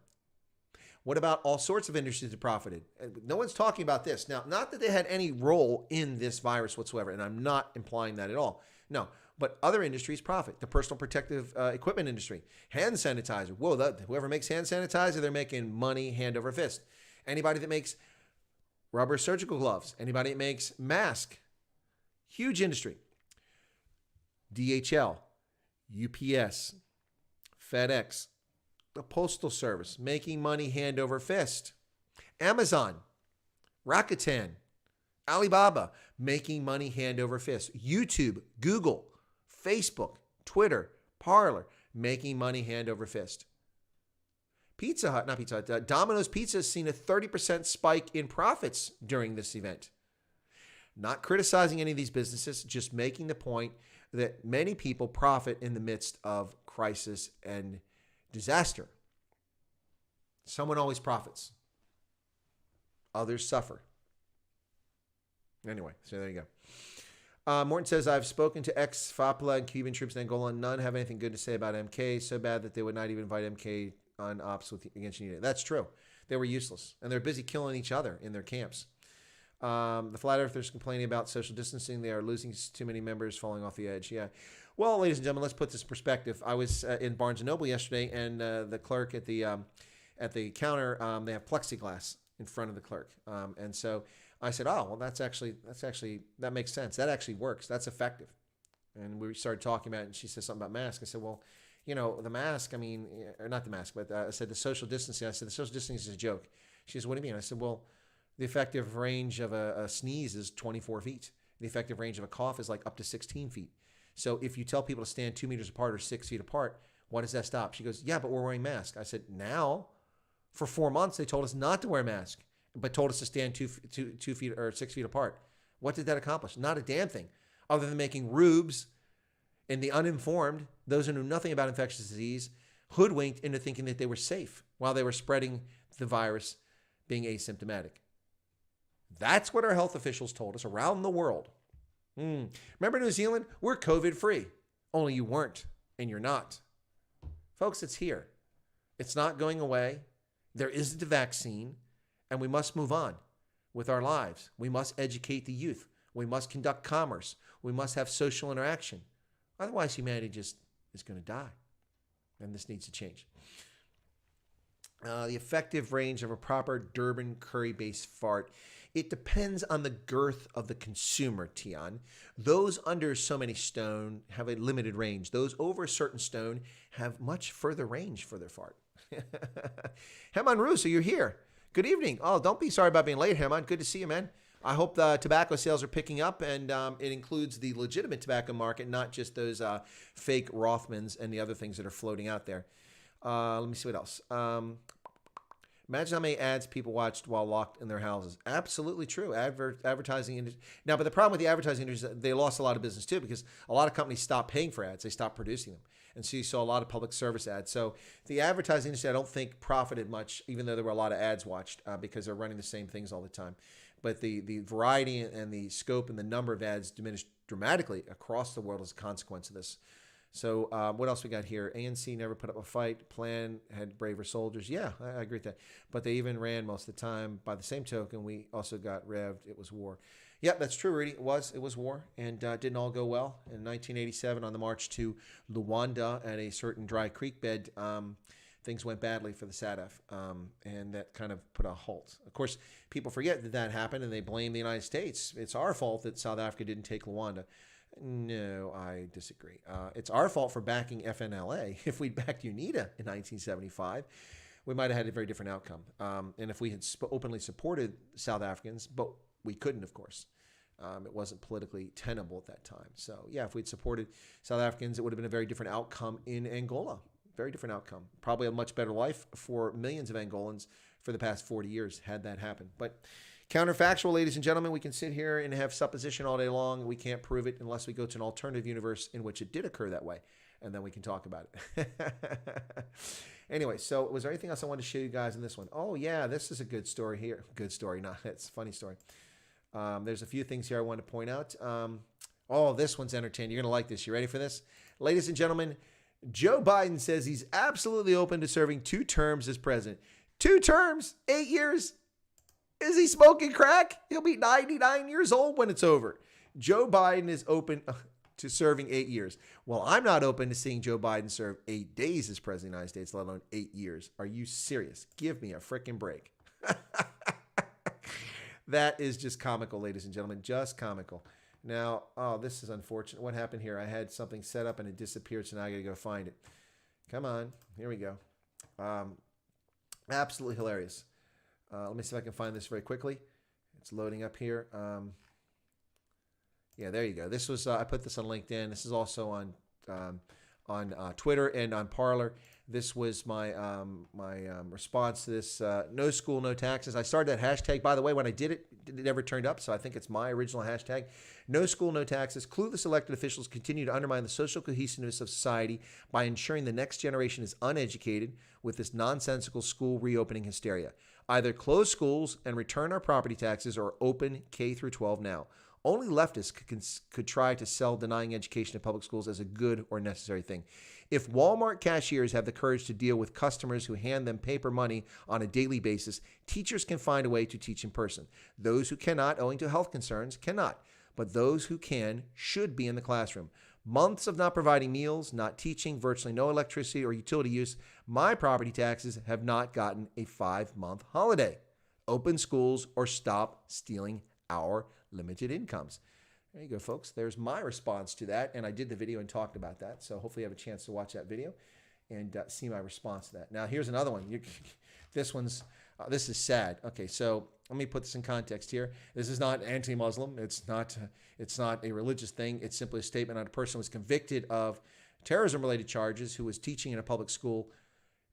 What about all sorts of industries that profited? No one's talking about this. Now, not that they had any role in this virus whatsoever, and I'm not implying that at all. No, but other industries profit. The personal protective equipment industry, hand sanitizer. Whoa, whoever makes hand sanitizer, they're making money hand over fist. Anybody that makes rubber surgical gloves, anybody that makes masks, huge industry. DHL, UPS, FedEx, the Postal Service, making money hand over fist. Amazon, Rakuten, Alibaba, making money hand over fist. YouTube, Google, Facebook, Twitter, Parler, making money hand over fist. Domino's Pizza has seen a 30% spike in profits during this event. Not criticizing any of these businesses, just making the point that many people profit in the midst of crisis and disaster. Someone always profits. Others suffer. Anyway, so there you go. Morton says, I've spoken to ex-FAPLA and Cuban troops in Angola. None have anything good to say about MK. So bad that they would not even invite MK on ops against Unity. That's true. They were useless. And they're busy killing each other in their camps. The flat earthers complaining about social distancing. They are losing too many members, falling off the edge. Yeah. Well, ladies and gentlemen, let's put this in perspective. I was in Barnes & Noble yesterday, and the clerk at the counter, they have plexiglass in front of the clerk. And so I said, oh, well, that makes sense. That actually works. That's effective. And we started talking about it, and she said something about masks. I said, well, the mask, or not the mask, but I said the social distancing. I said, the social distancing is a joke. She said, what do you mean? I said, well, the effective range of a sneeze is 24 feet. The effective range of a cough is like up to 16 feet. So if you tell people to stand 2 meters apart or 6 feet apart, what does that stop? She goes, yeah, but we're wearing masks. I said, now, for 4 months, they told us not to wear masks, but told us to stand 2 feet or 6 feet apart. What did that accomplish? Not a damn thing, other than making rubes and the uninformed, those who knew nothing about infectious disease, hoodwinked into thinking that they were safe while they were spreading the virus, being asymptomatic. That's what our health officials told us around the world. Remember New Zealand? We're COVID-free. Only you weren't, and you're not. Folks, it's here. It's not going away. There isn't a vaccine, and we must move on with our lives. We must educate the youth. We must conduct commerce. We must have social interaction. Otherwise, humanity just is going to die, and this needs to change. The effective range of a proper Durban curry-based fart. It depends on the girth of the consumer, Tian. Those under so many stone have a limited range. Those over a certain stone have much further range for their fart. Heman Russo, you're here. Good evening. Oh, don't be sorry about being late, Heman. Good to see you, man. I hope the tobacco sales are picking up, and it includes the legitimate tobacco market, not just those fake Rothmans and the other things that are floating out there. Let me see what else. Imagine how many ads people watched while locked in their houses. Absolutely true. Advertising industry. Now, but the problem with the advertising industry is that they lost a lot of business too, because a lot of companies stopped paying for ads. They stopped producing them. And so you saw a lot of public service ads. So the advertising industry, I don't think, profited much, even though there were a lot of ads watched, because they're running the same things all the time. But the variety and the scope and the number of ads diminished dramatically across the world as a consequence of this. So what else we got here? ANC never put up a fight. Plan had braver soldiers. Yeah, I agree with that. But they even ran most of the time. By the same token, we also got revved. It was war. Yep, that's true, Rudy. It was war, and didn't all go well. In 1987, on the march to Luanda at a certain dry creek bed, things went badly for the SADF, and that kind of put a halt. Of course, people forget that that happened, and they blame the United States. It's our fault that South Africa didn't take Luanda. No, I disagree. It's our fault for backing FNLA. If we'd backed UNITA in 1975, we might have had a very different outcome. And if we had openly supported South Africans, but we couldn't, of course. It wasn't politically tenable at that time. So, yeah, if we'd supported South Africans, it would have been a very different outcome in Angola. Very different outcome. Probably a much better life for millions of Angolans for the past 40 years had that happened. But counterfactual, ladies and gentlemen, we can sit here and have supposition all day long. We can't prove it unless we go to an alternative universe in which it did occur that way. And then we can talk about it. Anyway, so was there anything else I wanted to show you guys in this one? Oh, yeah, this is a good story here. Good story. No, it's a funny story. There's a few things here I want to point out. Oh, this one's entertaining. You're going to like this. You ready for this? Ladies and gentlemen, Joe Biden says he's absolutely open to serving 2 terms as president. 2 terms? 8 years? Is he smoking crack? He'll be 99 years old when it's over. Joe Biden is open to serving 8 years. Well, I'm not open to seeing Joe Biden serve 8 days as president of the United States, let alone 8 years. Are you serious? Give me a freaking break. That is just comical, ladies and gentlemen. Just comical. Now, oh, this is unfortunate. What happened here? I had something set up and it disappeared, so now I got to go find it. Come on. Here we go. Absolutely hilarious. Let me see if I can find this very quickly. It's loading up here. Yeah, there you go. This was I put this on LinkedIn. This is also on Twitter and on Parler. This was my response to this. No school, no taxes. I started that hashtag. By the way, when I did it, it never turned up, so I think it's my original hashtag. No school, no taxes. Clueless elected officials continue to undermine the social cohesiveness of society by ensuring the next generation is uneducated with this nonsensical school reopening hysteria. Either close schools and return our property taxes or open K through 12 now. Only leftists could try to sell denying education in public schools as a good or necessary thing. If Walmart cashiers have the courage to deal with customers who hand them paper money on a daily basis, teachers can find a way to teach in person. Those who cannot, owing to health concerns, cannot. But those who can should be in the classroom. Months of not providing meals, not teaching, virtually no electricity or utility use, my property taxes have not gotten a 5-month holiday. Open schools or stop stealing our limited incomes. There you go, folks. There's my response to that, and I did the video and talked about that, so hopefully you have a chance to watch that video and see my response to that. Now, here's another one. This is sad. Okay, so let me put this in context here. This is not anti-Muslim. It's not a religious thing. It's simply a statement on a person who was convicted of terrorism-related charges who was teaching in a public school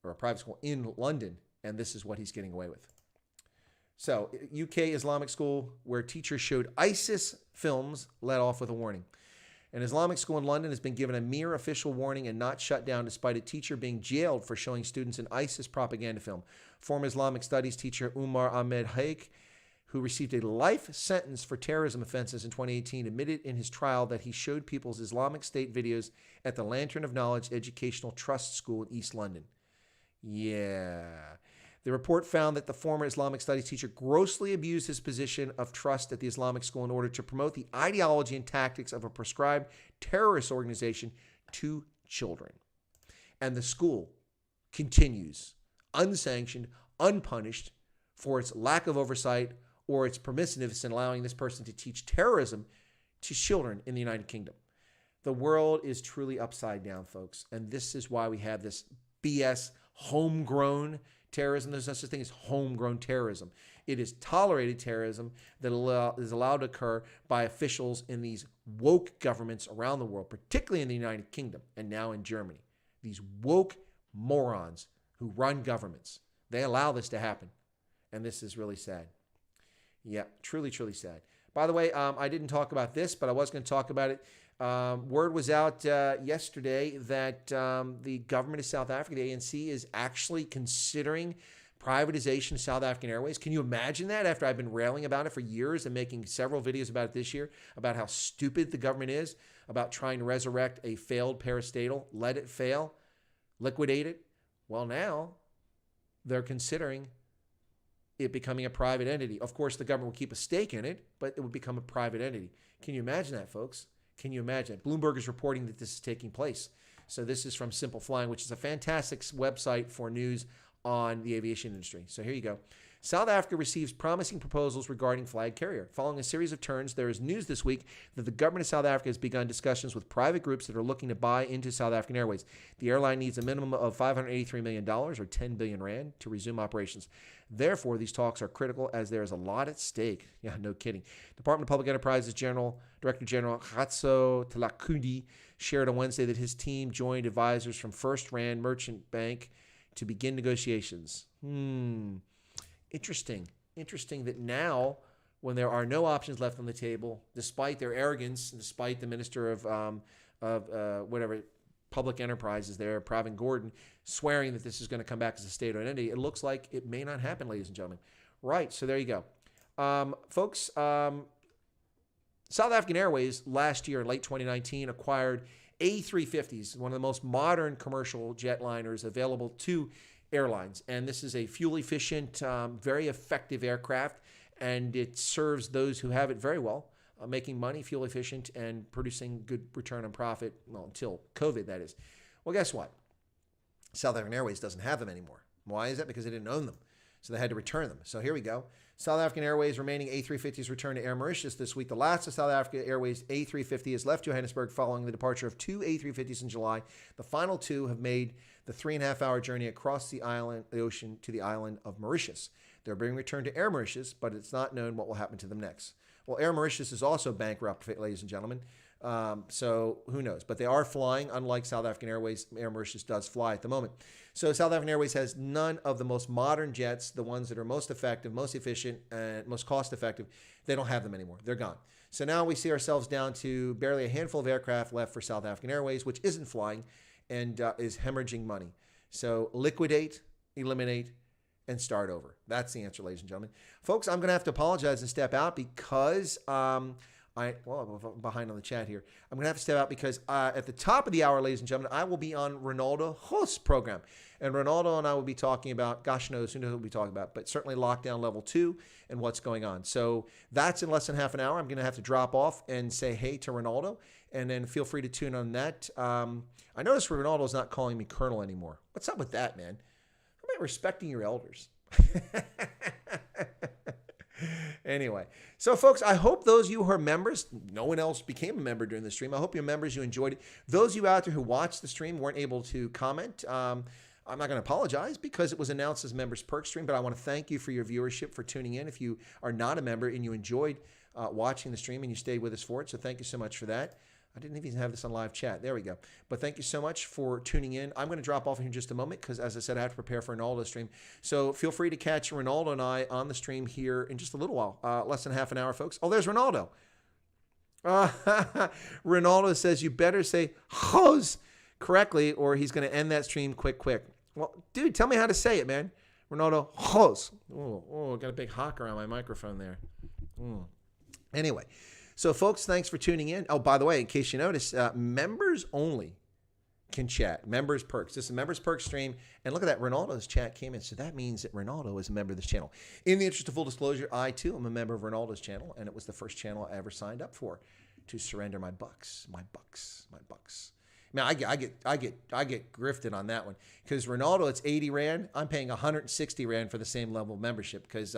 or a private school in London, and this is what he's getting away with. So, UK Islamic school where teachers showed ISIS films let off with a warning. An Islamic school in London has been given a mere official warning and not shut down despite a teacher being jailed for showing students an ISIS propaganda film. Former Islamic studies teacher Umar Ahmed Haik, who received a life sentence for terrorism offenses in 2018, admitted in his trial that he showed people's Islamic State videos at the Lantern of Knowledge Educational Trust School in East London. Yeah. The report found that the former Islamic studies teacher grossly abused his position of trust at the Islamic school in order to promote the ideology and tactics of a prescribed terrorist organization to children. And the school continues unsanctioned, unpunished for its lack of oversight or its permissiveness in allowing this person to teach terrorism to children in the United Kingdom. The world is truly upside down, folks. And this is why we have this BS homegrown terrorism. There's no such thing as homegrown terrorism. It is tolerated terrorism that is allowed to occur by officials in these woke governments around the world, particularly in the United Kingdom and now in Germany. These woke morons who run governments. They allow this to happen. And this is really sad. Yeah, truly, truly sad. By the way, I didn't talk about this, but I was going to talk about it. Word was out yesterday that the government of South Africa, the ANC, is actually considering privatization of South African Airways. Can you imagine that after I've been railing about it for years and making several videos about it this year, about how stupid the government is, about trying to resurrect a failed parastatal, let it fail, liquidate it? Well, now they're considering it becoming a private entity. Of course, the government will keep a stake in it, but it would become a private entity. Can you imagine that, folks? Can you imagine? Bloomberg is reporting that this is taking place. So this is from Simple Flying, which is a fantastic website for news on the aviation industry. So here you go. South Africa receives promising proposals regarding flag carrier. Following a series of turns, there is news this week that the government of South Africa has begun discussions with private groups that are looking to buy into South African Airways. The airline needs a minimum of $583 million, or 10 billion rand, to resume operations. Therefore, these talks are critical as there is a lot at stake. Yeah, no kidding. Department of Public Enterprises Director General Kgatso Tlhakudi shared on Wednesday that his team joined advisors from First Rand Merchant Bank to begin negotiations. Interesting that now, when there are no options left on the table, despite their arrogance, despite the Minister of Public Enterprises there, Pravin Gordon, swearing that this is going to come back as a state-owned entity, it looks like it may not happen, ladies and gentlemen. Right, so there you go. Folks, South African Airways last year, in late 2019, acquired A350s, one of the most modern commercial jetliners available to airlines. And this is a fuel-efficient, very effective aircraft, and it serves those who have it very well, making money, fuel-efficient, and producing good return on profit, well, until COVID, that is. Well, guess what? South African Airways doesn't have them anymore. Why is that? Because they didn't own them, so they had to return them. So here we go. South African Airways remaining A350s returned to Air Mauritius this week. The last of South Africa Airways A350 has left Johannesburg following the departure of 2 A350s in July. The final 2 have made the 3.5-hour journey across the ocean to the island of Mauritius. They're being returned to Air Mauritius, but it's not known what will happen to them next. Well, Air Mauritius is also bankrupt, ladies and gentlemen. So who knows? But they are flying, unlike South African Airways. Air Mauritius does fly at the moment. So South African Airways has none of the most modern jets, the ones that are most effective, most efficient, and most cost effective. They don't have them anymore. They're gone. So now we see ourselves down to barely a handful of aircraft left for South African Airways, which isn't flying and is hemorrhaging money. So liquidate, eliminate, and start over. That's the answer, ladies and gentlemen. Folks, I'm going to have to apologize and step out because I'm behind on the chat here. I'm going to have to step out because at the top of the hour, ladies and gentlemen, I will be on Ronaldo Host's program. And Ronaldo and I will be talking about, gosh knows, who knows what we'll be talking about, but certainly lockdown level 2 and what's going on. So that's in less than half an hour. I'm going to have to drop off and say hey to Ronaldo, and then feel free to tune on that. I noticed Ronaldo's not calling me Colonel anymore. What's up with that, man? How about respecting your elders? Anyway, so folks, I hope those of you who are members, no one else became a member during the stream. I hope you're members, you enjoyed it. Those of you out there who watched the stream weren't able to comment. I'm not going to apologize because it was announced as Members Perk stream, but I want to thank you for your viewership, for tuning in. If you are not a member and you enjoyed watching the stream and you stayed with us for it, so thank you so much for that. I didn't even have this on live chat. There we go. But thank you so much for tuning in. I'm going to drop off here in just a moment because, as I said, I have to prepare for Ronaldo's stream. So feel free to catch Ronaldo and I on the stream here in just a little while. Less than half an hour, folks. Oh, there's Ronaldo. Ronaldo says you better say "hose" correctly or he's going to end that stream quick. Well, dude, tell me how to say it, man. Ronaldo, "hose." Oh, got a big hawk around my microphone there. Anyway. So, folks, thanks for tuning in. Oh, by the way, in case you noticed, members only can chat. Members Perks. This is a Members Perks stream. And look at that. Ronaldo's chat came in. So that means that Ronaldo is a member of this channel. In the interest of full disclosure, I, too, am a member of Ronaldo's channel. And it was the first channel I ever signed up for to surrender my bucks. Man, I get grifted on that one. Because Ronaldo, it's 80 Rand. I'm paying 160 Rand for the same level of membership. Because...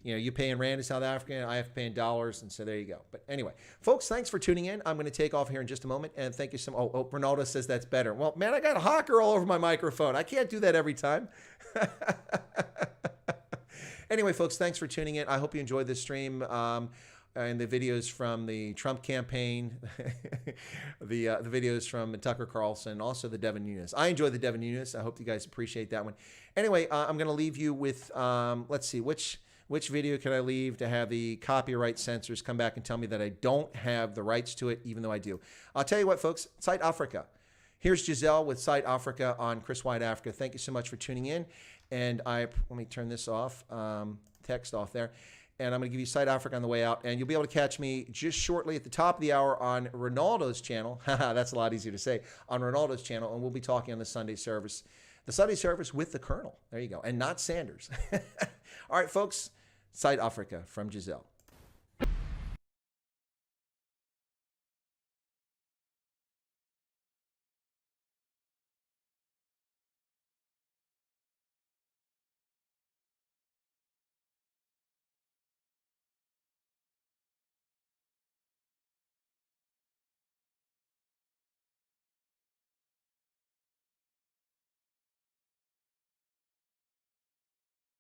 you pay in Rand in South Africa, I have to pay in dollars, and so there you go. But anyway, folks, thanks for tuning in. I'm going to take off here in just a moment, and thank you so much. Oh, Ronaldo says that's better. Well, man, I got a hawker all over my microphone. I can't do that every time. Anyway, folks, thanks for tuning in. I hope you enjoyed this stream and the videos from the Trump campaign, the videos from Tucker Carlson, also the Devin Nunes. I enjoyed the Devin Nunes. I hope you guys appreciate that one. Anyway, I'm going to leave you with, let's see, which video can I leave to have the copyright censors come back and tell me that I don't have the rights to it, even though I do? I'll tell you what, folks, Site Africa. Here's Giselle with Site Africa on Chris Wyatt Africa. Thank you so much for tuning in. And let me turn this off, text off there. And I'm going to give you Site Africa on the way out. And you'll be able to catch me just shortly at the top of the hour on Ronaldo's channel. That's a lot easier to say. On Ronaldo's channel. And we'll be talking on the Sunday service. The Sunday service with the Colonel. There you go. And not Sanders. All right, folks. Site Africa from Giselle.